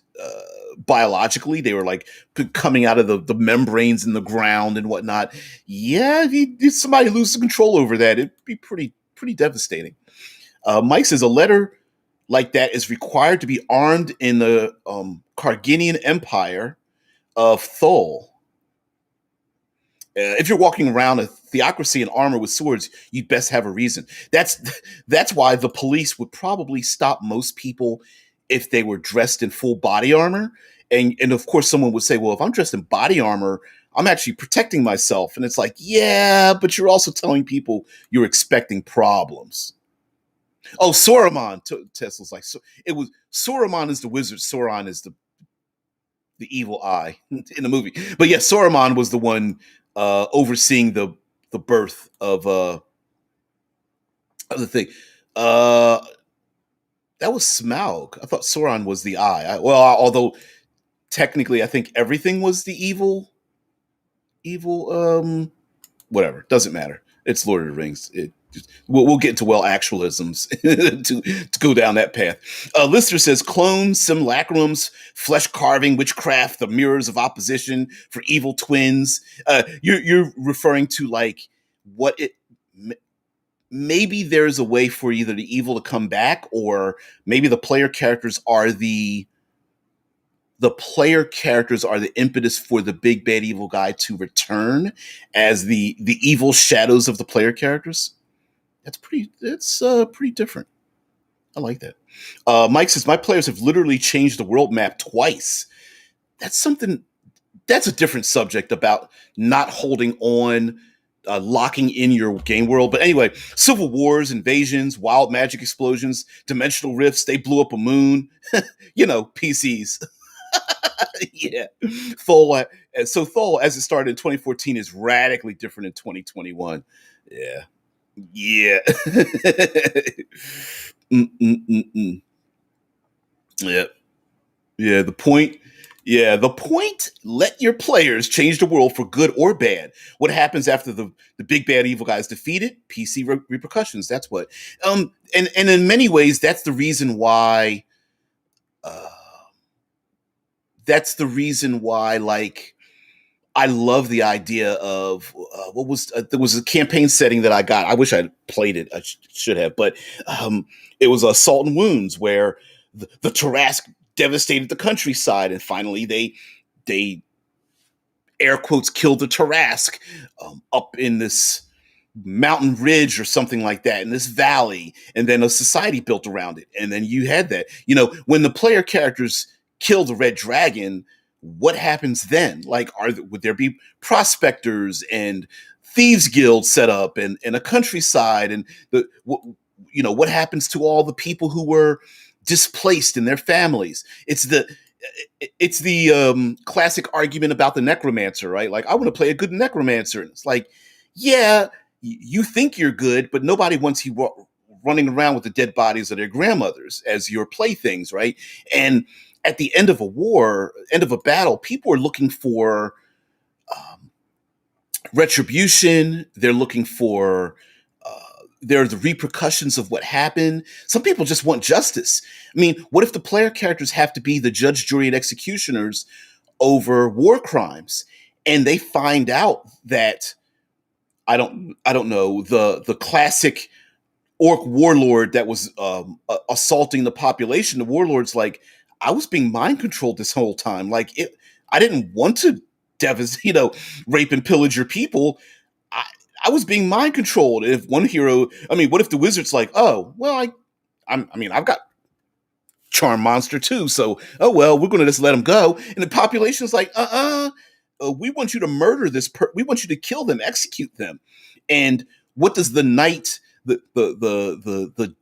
biologically. They were like coming out of the membranes in the ground and whatnot. Yeah, if somebody loses control over that, it'd be pretty devastating. Mike says, a letter like that is required to be armed in the Carginian Empire of Thol. If you're walking around a theocracy in armor with swords, you'd best have a reason. That's why the police would probably stop most people if they were dressed in full body armor. And of course, someone would say, "Well, if I'm dressed in body armor, I'm actually protecting myself." And it's like, yeah, but you're also telling people you're expecting problems. Oh, Sauron. Tesla's like, so it was Sauron is the wizard. Sauron is the evil eye in the movie. But yeah, Sauron was the one overseeing the birth of the thing. Uh, that was Smaug. I thought Sauron was the eye. Although technically, I think everything was the evil. Whatever, doesn't matter. It's Lord of the Rings. We'll get into actualisms to go down that path. Lister says clones, simulacrums, flesh carving, witchcraft, the mirrors of opposition for evil twins. You're referring to like what it. Maybe there's a way for either the evil to come back, or maybe the player characters are the impetus for the big bad evil guy to return as the evil shadows of the player characters. That's pretty different. I like that. Mike says my players have literally changed the world map twice. That's something. That's a different subject about not holding on, locking in your game world. But anyway, civil wars, invasions, wild magic explosions, dimensional rifts. They blew up a moon. PCs. Yeah. Thol. So Thol, as it started in 2014, is radically different in 2021. Yeah. Yeah. Mm-mm-mm-mm. Yeah. Yeah. The point, let your players change the world for good or bad. What happens after the big bad evil guy is defeated? PC repercussions. That's what. And in many ways, uh, that's the reason why, like, I love the idea of there was a campaign setting that I got. I wish I'd played it. I should have, but it was Salt and Wounds, where the Tarrasque devastated the countryside, and finally they air quotes killed the Tarrasque up in this mountain ridge or something like that, in this valley, and then a society built around it. And then you had that, when the player characters kill the red dragon, what happens then? Like, would there be prospectors and thieves guilds set up, and a countryside, and what happens to all the people who were displaced in their families? It's the classic argument about the necromancer, right? Like, I want to play a good necromancer, and it's like, yeah, you think you're good, but nobody wants you running around with the dead bodies of their grandmothers as your playthings, right? And at the end of a war, end of a battle, people are looking for um, retribution. They're looking for there are the repercussions of what happened. Some people just want justice. I mean, what if the player characters have to be the judge, jury, and executioners over war crimes, and they find out that I don't know, the classic orc warlord that was assaulting the population. The warlord's like, I was being mind controlled this whole time. Like, I didn't want to rape and pillage your people. I, I was being mind controlled. If one hero, I mean, what if the wizard's like, oh well, I've got charm monster too, so oh well, we're going to just let him go, and the population's like, we want you to murder we want you to kill them, execute them. And what does the knight, the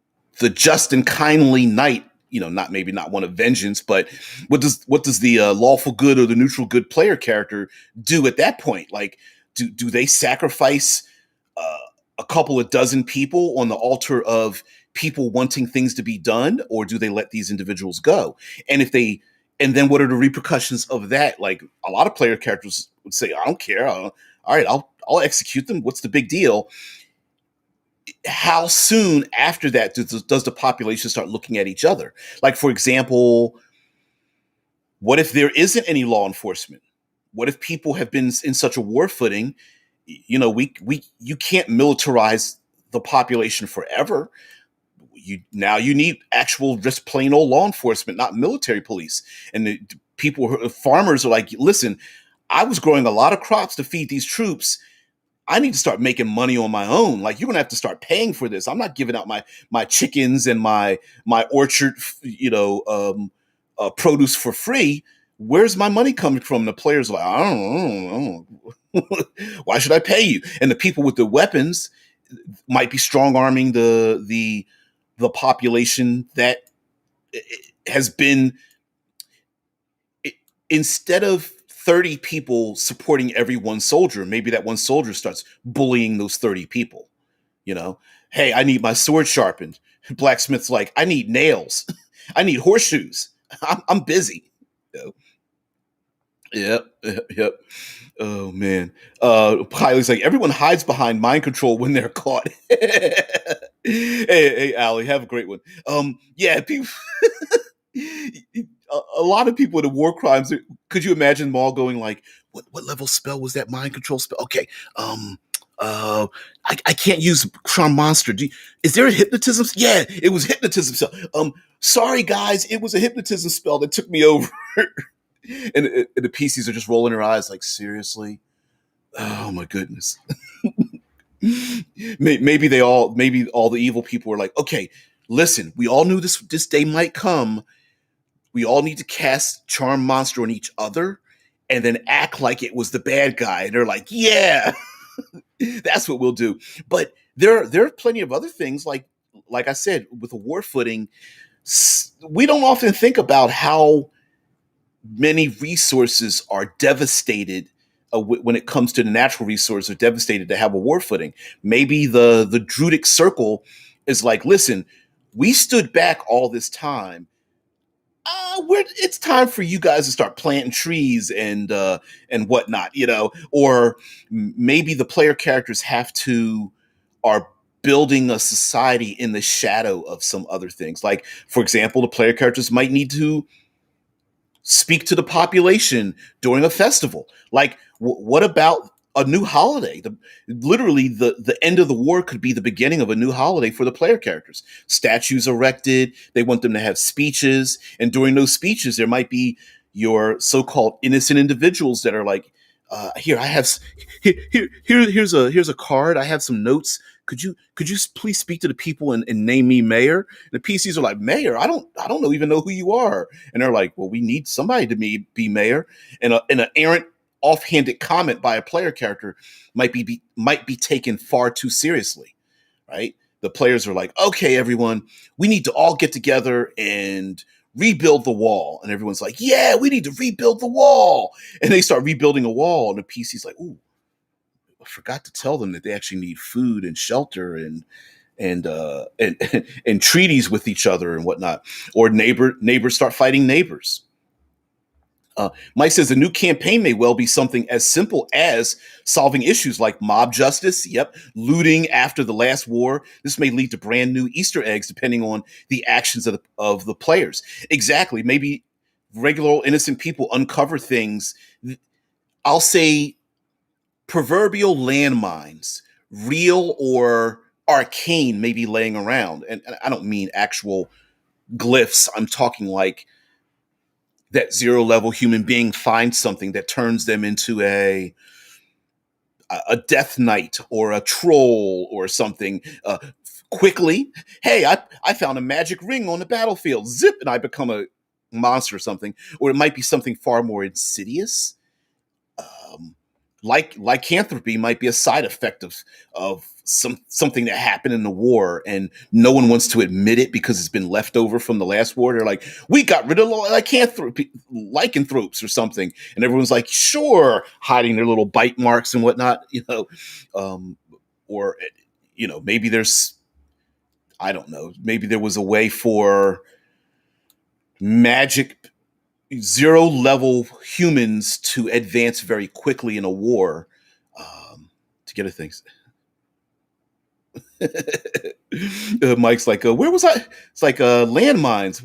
just and kindly knight, not maybe not one of vengeance, but what does the lawful good or the neutral good player character do at that point? Like, do they sacrifice uh, a couple of dozen people on the altar of people wanting things to be done, or do they let these individuals go? And then what are the repercussions of that? Like, a lot of player characters would say, I don't care. All right, I'll execute them. What's the big deal? How soon after that does the population start looking at each other? Like, for example, what if there isn't any law enforcement? What if people have been in such a war footing? We you can't militarize the population forever. you need actual, just plain old law enforcement, not military police. And farmers are like, listen, I was growing a lot of crops to feed these troops. I need to start making money on my own. Like, you're gonna have to start paying for this. I'm not giving out my chickens and my orchard, produce for free. Where's my money coming from? The players are like, I don't know. Why should I pay you? And the people with the weapons might be strong arming the population that has been, instead of 30 people supporting every one soldier, maybe that one soldier starts bullying those 30 people. Hey, I need my sword sharpened. Blacksmith's like, I need nails. I need horseshoes. I'm busy. Yep, yep. Oh man. Pilot's like, everyone hides behind mind control when they're caught. Hey, Allie, have a great one. Yeah, people. A lot of people in the war crimes. Could you imagine them all going like, "What level spell was that mind control spell?" Okay, I can't use charm monster. Is there a hypnotism? Yeah, it was hypnotism spell. Sorry guys, it was a hypnotism spell that took me over. And the PCs are just rolling their eyes like, seriously? Oh my goodness. Maybe all the evil people were like, okay, listen, we all knew this day might come. We all need to cast charm monster on each other and then act like it was the bad guy. And they're like, yeah, that's what we'll do. But there are plenty of other things, like I said, with a war footing. We don't often think about how many resources are devastated when it comes to the natural resources, are devastated to have a war footing. Maybe the Druidic circle is like, listen, we stood back all this time. It's time for you guys to start planting trees and whatnot, or maybe the player characters are building a society in the shadow of some other things. Like, for example, the player characters might need to speak to the population during a festival. Like, what about a new holiday? Literally, the end of the war could be the beginning of a new holiday for the player characters. Statues erected. They want them to have speeches, and during those speeches, there might be your so-called innocent individuals that are like, "Here, I have here's a card. I have some notes. Could you please speak to the people and name me mayor?" And the PCs are like, "Mayor? I don't even know who you are." And they're like, "Well, we need somebody to be mayor." And an errant, offhanded comment by a player character might be taken far too seriously, right? The players are like, "Okay, everyone, we need to all get together and rebuild the wall." And everyone's like, "Yeah, we need to rebuild the wall." And they start rebuilding a wall, and the PC's like, "Ooh, I forgot to tell them that they actually need food and shelter and treaties with each other and whatnot." Or neighbors start fighting neighbors. Mike says a new campaign may well be something as simple as solving issues like mob justice. Yep, looting after the last war. This may lead to brand new Easter eggs depending on the actions of the players. Exactly. Maybe regular innocent people uncover things. I'll say proverbial landmines, real or arcane, may be laying around. And I don't mean actual glyphs. I'm talking like that zero level human being finds something that turns them into a death knight or a troll or something quickly. Hey, I found a magic ring on the battlefield. Zip, and I become a monster or something. Or it might be something far more insidious. Like lycanthropy might be a side effect of something that happened in the war, and no one wants to admit it because it's been left over from the last war. They're like, we got rid of lycanthropes or something, and everyone's like, sure, hiding their little bite marks and whatnot, or maybe there's, I don't know, maybe there was a way for magic zero level humans to advance very quickly in a war, to get a things. Mike's like, where was I? It's like landmines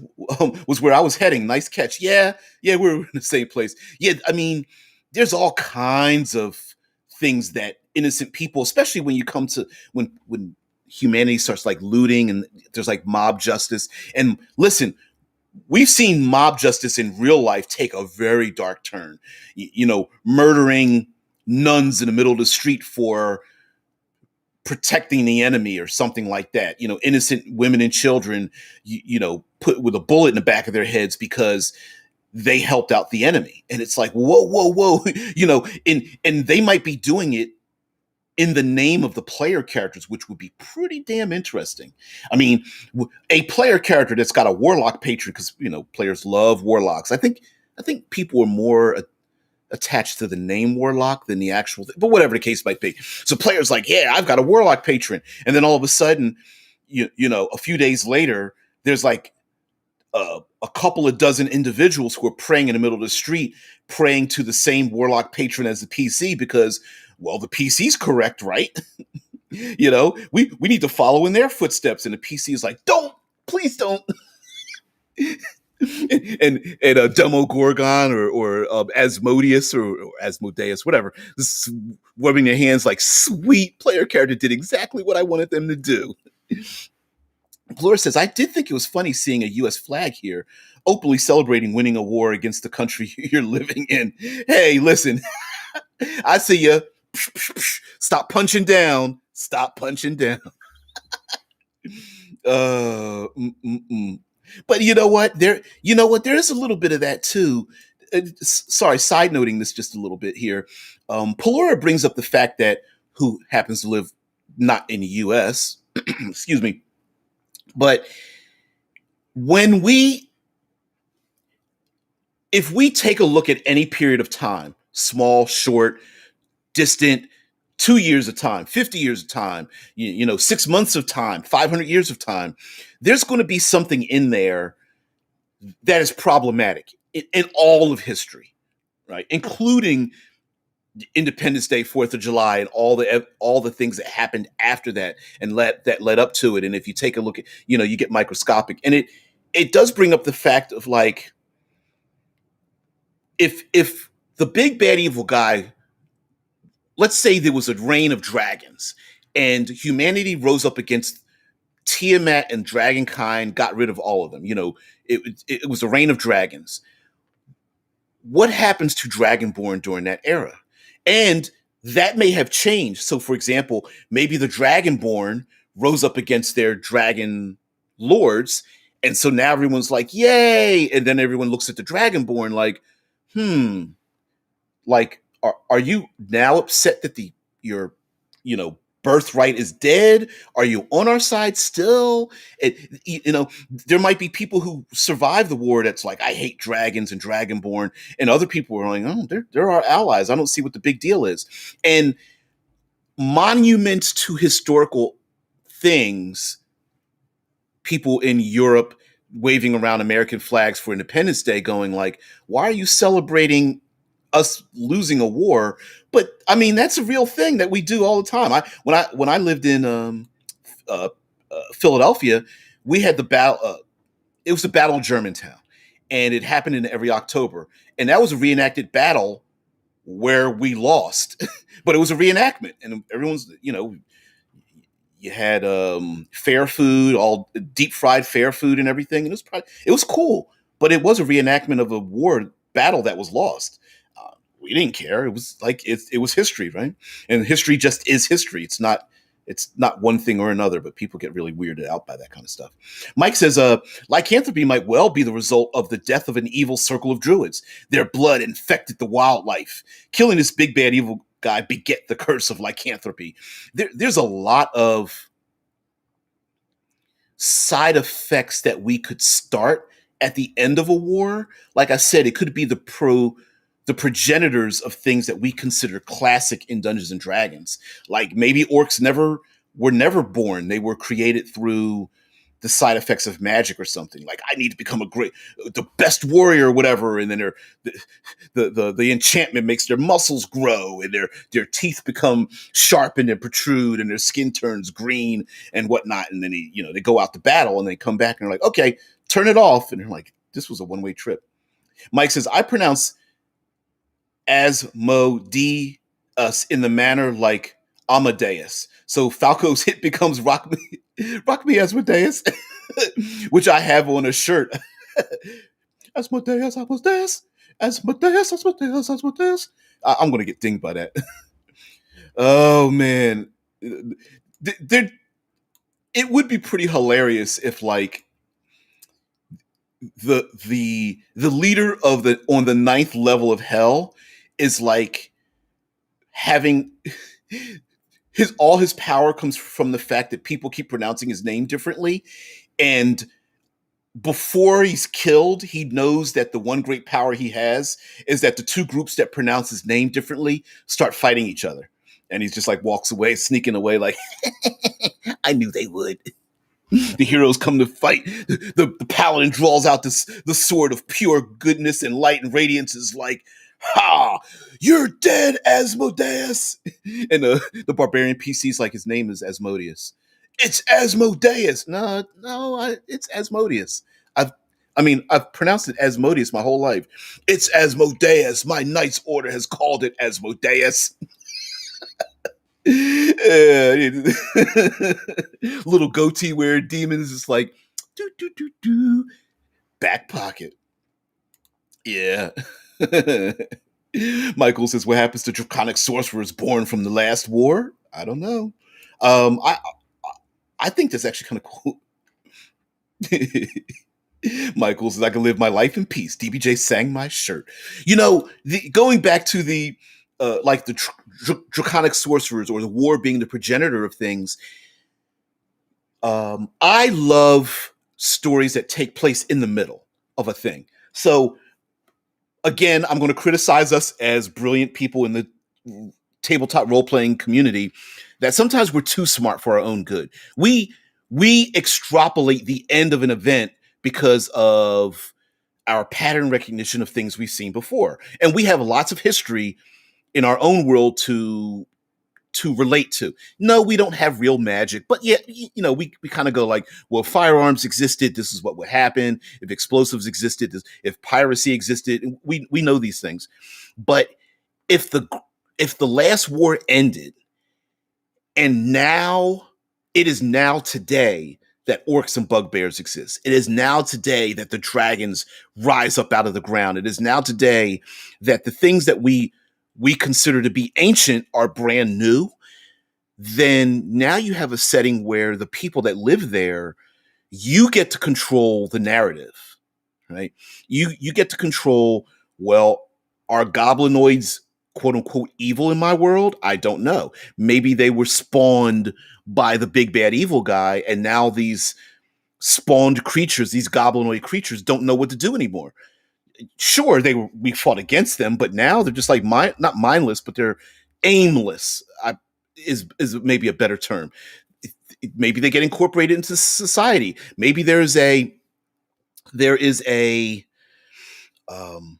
was where I was heading. Nice catch. Yeah, we're in the same place. Yeah, I mean, there's all kinds of things that innocent people, especially when you come to when humanity starts like looting and there's like mob justice. And listen, we've seen mob justice in real life take a very dark turn. Murdering nuns in the middle of the street for protecting the enemy or something like that. Innocent women and children, put with a bullet in the back of their heads because they helped out the enemy. And it's like, whoa, whoa, whoa, and they might be doing it in the name of the player characters, which would be pretty damn interesting. I mean, a player character that's got a warlock patron, because players love warlocks. I think people are more attached to the name warlock than the actual thing, but whatever the case might be. So players like, yeah, I've got a warlock patron, and then all of a sudden, a few days later, there's like a couple of dozen individuals who are praying in the middle of the street, praying to the same warlock patron as the PC because, well, the PC's correct, right? We need to follow in their footsteps, and the PC is like, please don't. and Demogorgon or Asmodeus or Asmodeus, whatever, rubbing their hands like, sweet, player character did exactly what I wanted them to do. Blur says, I did think it was funny seeing a U.S. flag here, openly celebrating winning a war against the country you're living in. Hey, listen, I see you. Stop punching down. Stop punching down. But you know what? There is a little bit of that too. Sorry, side noting this just a little bit here. Pelora brings up the fact that who happens to live not in the U.S. excuse me, but if we take a look at any period of time, small, short, distant, 2 years of time, 50 years of time, 6 months of time, 500 years of time, there's going to be something in there that is problematic in all of history, right? Including Independence Day, 4th of July, and all the things that happened after that and that led up to it. And if you take a look at, you get microscopic, and it does bring up the fact of like, if the big bad evil guy, let's say there was a reign of dragons and humanity rose up against Tiamat and Dragonkind, got rid of all of them. It was a reign of dragons. What happens to Dragonborn during that era? And that may have changed. So, for example, maybe the Dragonborn rose up against their dragon lords, and so now everyone's like, yay! And then everyone looks at the Dragonborn like, like, are you now upset that your birthright is dead? Are you on our side still? There might be people who survive the war that's like, I hate dragons and Dragonborn, and other people are like, oh, they're our allies. I don't see what the big deal is. And monuments to historical things, people in Europe waving around American flags for Independence Day, going like, why are you celebrating us losing a war? But I mean, that's a real thing that we do all the time. When I lived in Philadelphia, we had the battle. It was the Battle of Germantown, and it happened in every October. And that was a reenacted battle where we lost, but it was a reenactment, and everyone's you had fair food, all deep fried fair food and everything, and it was cool. But it was a reenactment of a war battle that was lost. We didn't care. It was like it was history, right? And history just is history. It's not one thing or another. But people get really weirded out by that kind of stuff. Mike says, lycanthropy might well be the result of the death of an evil circle of druids. Their blood infected the wildlife. Killing this big bad evil guy beget the curse of lycanthropy. There's a lot of side effects that we could start at the end of a war. Like I said, it could be the progenitors of things that we consider classic in Dungeons and Dragons. Like maybe orcs were never born. They were created through the side effects of magic or something. Like, I need to become the best warrior or whatever. And then the enchantment makes their muscles grow and their teeth become sharpened and protrude and their skin turns green and whatnot. And then they go out to battle and they come back and they're like, okay, turn it off. And they're like, this was a one-way trip. Mike says, I pronounce Asmodeus in the manner like Amadeus. So Falco's hit becomes Rock Me Asmodeus, which I have on a shirt. Asmodeus, Asmodeus, Asmodeus, Asmodeus, Asmodeus. I'm gonna get dinged by that. Oh man, there. It would be pretty hilarious if like the leader of the on the ninth level of hell is like having his all his power comes from the fact that people keep pronouncing his name differently, and before he's killed he knows that the one great power he has is that the two groups that pronounce his name differently start fighting each other, and he's just like walks away sneaking away like I knew they would. The heroes come to fight. The paladin draws out the sword of pure goodness and light and radiance is like, ha, you're dead, Asmodeus. And the barbarian PC's like, his name is Asmodeus. It's Asmodeus. No, it's Asmodeus. I've pronounced it Asmodeus my whole life. It's Asmodeus. My knight's order has called it Asmodeus. Little goatee wearing demons is like do do do do back pocket. Yeah. Michael says, "What happens to draconic sorcerers born from the last war? I don't know. Um, I I think that's actually kind of cool." Michael says, "I can live my life in peace." DBJ sang my shirt. Going back to the like the draconic sorcerers or the war being the progenitor of things. I love stories that take place in the middle of a thing. So again, I'm going to criticize us as brilliant people in the tabletop role playing community that sometimes we're too smart for our own good. We extrapolate the end of an event because of our pattern recognition of things we've seen before, and we have lots of history in our own world to relate to. No, we don't have real magic, but yeah, we kind of go like, well, if firearms existed, this is what would happen. If explosives existed, if piracy existed, we know these things. But if the last war ended and now it is now today that orcs and bugbears exist. It is now today that the dragons rise up out of the ground. It is now today that the things that we consider to be ancient are brand new. Then now you have a setting where the people that live there, you get to control the narrative, right? You get to control, well, are goblinoids quote unquote evil in my world? I don't know. Maybe they were spawned by the big bad evil guy, and now these spawned creatures, these goblinoid creatures, don't know what to do anymore. Sure, we fought against them, but now they're just like not mindless, but they're aimless. Is maybe a better term. Maybe they get incorporated into society. Maybe there is a um,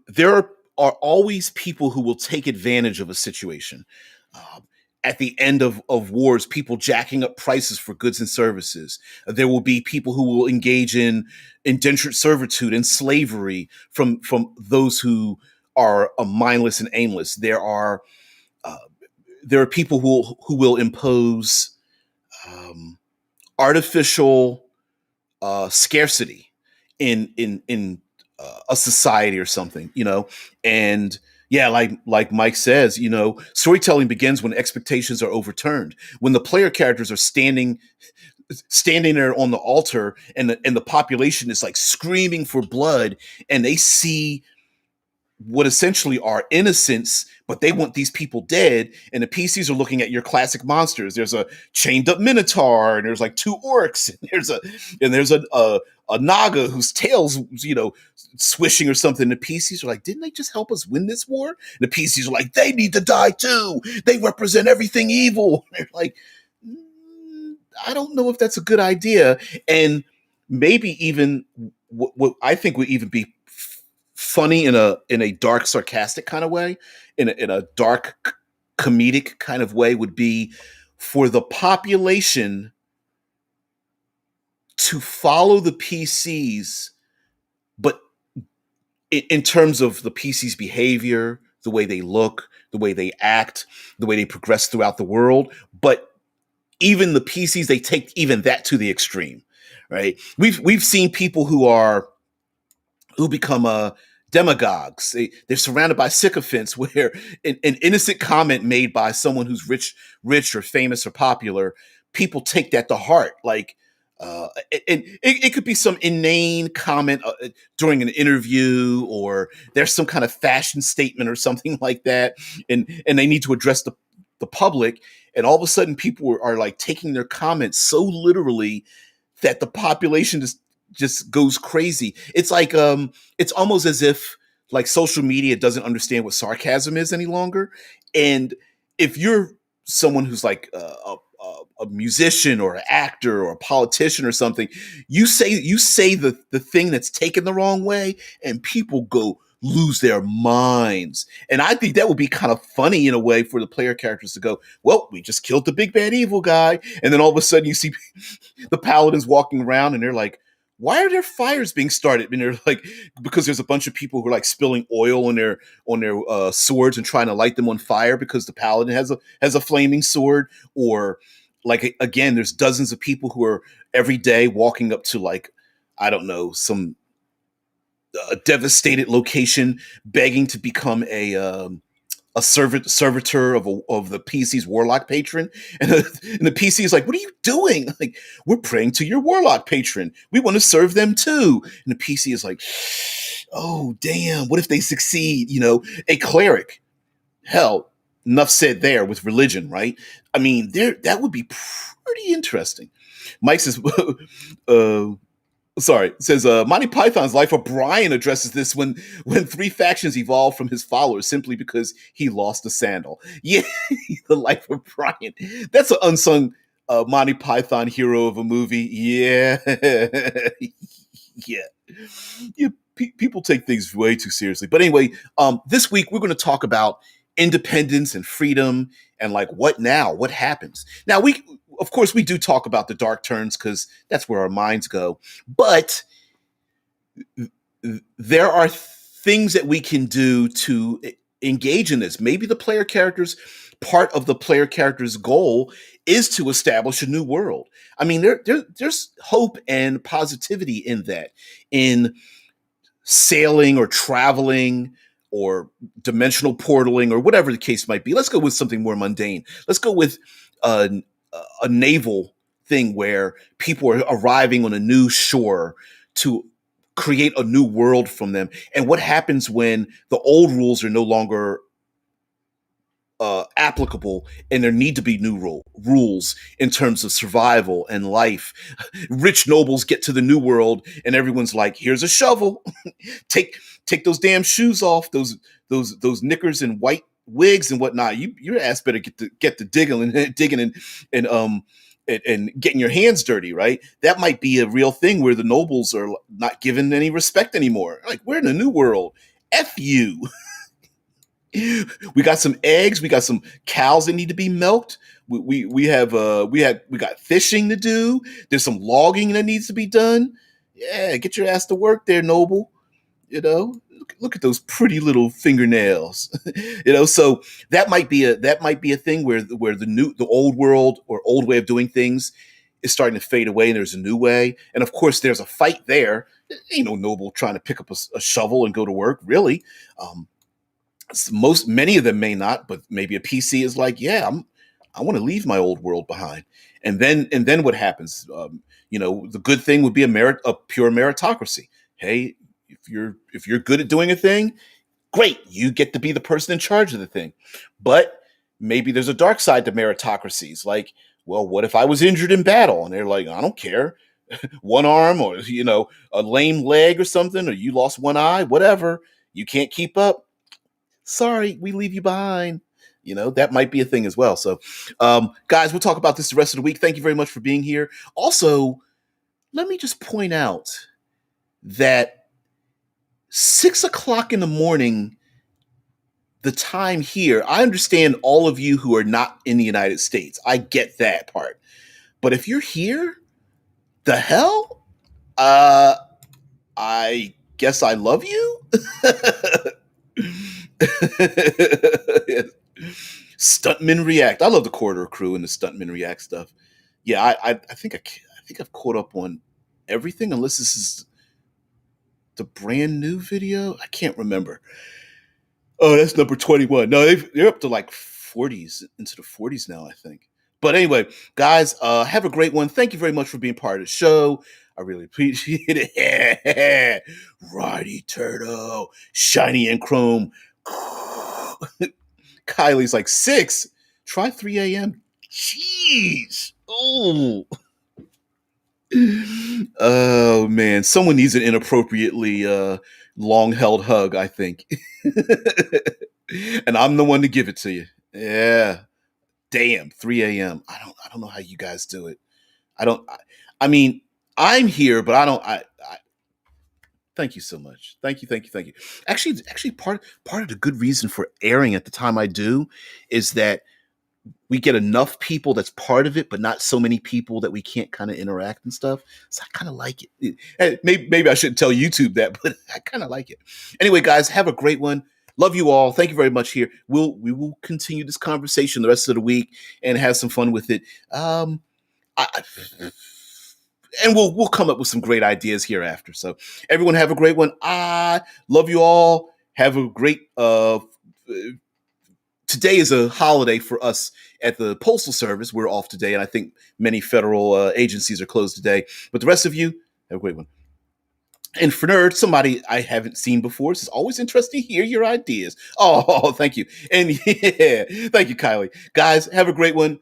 there are always people who will take advantage of a situation. Um, at the end of wars, people jacking up prices for goods and services. There will be people who will engage in indentured servitude and slavery from those who are mindless and aimless. Uh, there are people who will impose um, artificial scarcity in a society or something, and yeah, like Mike says, storytelling begins when expectations are overturned, when the player characters are standing there on the altar, and the population is like screaming for blood, and they see what essentially are innocents, but they want these people dead. And the PCs are looking at your classic monsters. There's a chained up minotaur, and there's like two orcs, and there's a naga whose tail's swishing or something. The PCs are like, didn't they just help us win this war? And the PCs are like, they need to die too. They represent everything evil. And they're like, I don't know if that's a good idea. And maybe even what I think would even be funny in a dark, sarcastic kind of way, in a dark, comedic kind of way, would be for the population to follow the PCs, but in terms of the PC's behavior, the way they look, the way they act, the way they progress throughout the world. But even the PCs, they take even that to the extreme, right? We've seen people who become demagogues. They're surrounded by sycophants where an innocent comment made by someone who's rich or famous or popular, people take that to heart. Like, and it could be some inane comment during an interview, or there's some kind of fashion statement or something like that, and they need to address the public, and all of a sudden people are like taking their comments so literally that the population just goes crazy. It's like it's almost as if like social media doesn't understand what sarcasm is any longer. And if you're someone who's like a musician or an actor or a politician or something, you say the thing that's taken the wrong way, and people go lose their minds. And I think that would be kind of funny in a way for the player characters to go, well, we just killed the big bad evil guy. And then all of a sudden you see the paladins walking around and they're like, why are there fires being started? And they're like, because there's a bunch of people who are like spilling oil on their swords and trying to light them on fire because the paladin has a flaming sword. Or like, again, there's dozens of people who are every day walking up to, like, I don't know, some devastated location, begging to become a servitor of the PC's warlock patron, and the PC is like, "What are you doing?" Like, we're praying to your warlock patron. We want to serve them too. And the PC is like, "Oh damn! What if they succeed?" A cleric. Hell, enough said there with religion, right? I mean, that would be pretty interesting. Mike says, uh, sorry, says Monty Python's Life of Brian addresses this when three factions evolve from his followers simply because he lost a sandal. Yeah, the Life of Brian. That's an unsung Monty Python hero of a movie. Yeah, yeah, yeah. People take things way too seriously. But anyway, this week we're going to talk about independence and freedom and like what now, what happens now. Of course, we do talk about the dark turns because that's where our minds go. But there are things that we can do to engage in this. Maybe part of the player character's goal is to establish a new world. I mean, there's hope and positivity in that, in sailing or traveling or dimensional portaling or whatever the case might be. Let's go with something more mundane. Let's go with a naval thing where people are arriving on a new shore to create a new world from them. And what happens when the old rules are no longer applicable, and there need to be new rules in terms of survival and life. Rich nobles get to the new world, and everyone's like, "Here's a shovel. take those damn shoes off, those knickers and white wigs and whatnot. Your ass better get to digging and getting your hands dirty, right?" That might be a real thing where the nobles are not given any respect anymore. Like, we're in a new world. F you. We got some eggs. We got some cows that need to be milked. We got fishing to do. There's some logging that needs to be done. Yeah, get your ass to work there, noble. Look at those pretty little fingernails. So that might be a thing where the old world or old way of doing things is starting to fade away, and there's a new way. And of course, there's a fight there. Ain't no noble trying to pick up a shovel and go to work, really. Many of them may not, but maybe a PC is like, yeah, I want to leave my old world behind. And then what happens? The good thing would be a pure meritocracy. Hey, if you're good at doing a thing, great, you get to be the person in charge of the thing. But maybe there's a dark side to meritocracies. Like, well, what if I was injured in battle? And they're like, I don't care. One arm, or a lame leg or something, or you lost one eye, whatever. You can't keep up. Sorry, we leave you behind. That might be a thing as well. So, guys, we'll talk about this the rest of the week. Thank you very much for being here. Also, let me just point out that 6:00 in the morning, the time here, I understand all of you who are not in the United States. I get that part. But if you're here, the hell? I guess I love you. Yes. Stuntmen React. I love the Corridor Crew and the Stuntmen React stuff. Yeah, I think I've caught up on everything unless this is the brand new video. I can't remember. Oh, that's number 21. No, they're up to like 40s, into the 40s now, I think. But anyway, guys, have a great one. Thank you very much for being part of the show. I really appreciate it. Righty Turtle, shiny and chrome. Kylie's like 6. Try 3 a.m. Jeez. Oh. Oh man, someone needs an inappropriately long held hug, I think. And I'm the one to give it to you. Yeah. Damn, 3 a.m. I don't know how you guys do it. I don't I mean, I'm here, but I thank you so much. Thank you. Actually part of the good reason for airing at the time I do is that we get enough people that's part of it, but not so many people that we can't kind of interact and stuff. So I kind of like it. Maybe I shouldn't tell YouTube that, but I kind of like it. Anyway, guys, have a great one. Love you all. Thank you very much. Here, we will continue this conversation the rest of the week and have some fun with it. I, and we'll come up with some great ideas hereafter. So everyone have a great one. I love you all. Have a great today is a holiday for us at the Postal Service. We're off today, and I think many federal agencies are closed today. But the rest of you, have a great one. And for nerds, somebody I haven't seen before, it's always interesting to hear your ideas. Oh, thank you. And yeah, thank you, Kylie. Guys, have a great one.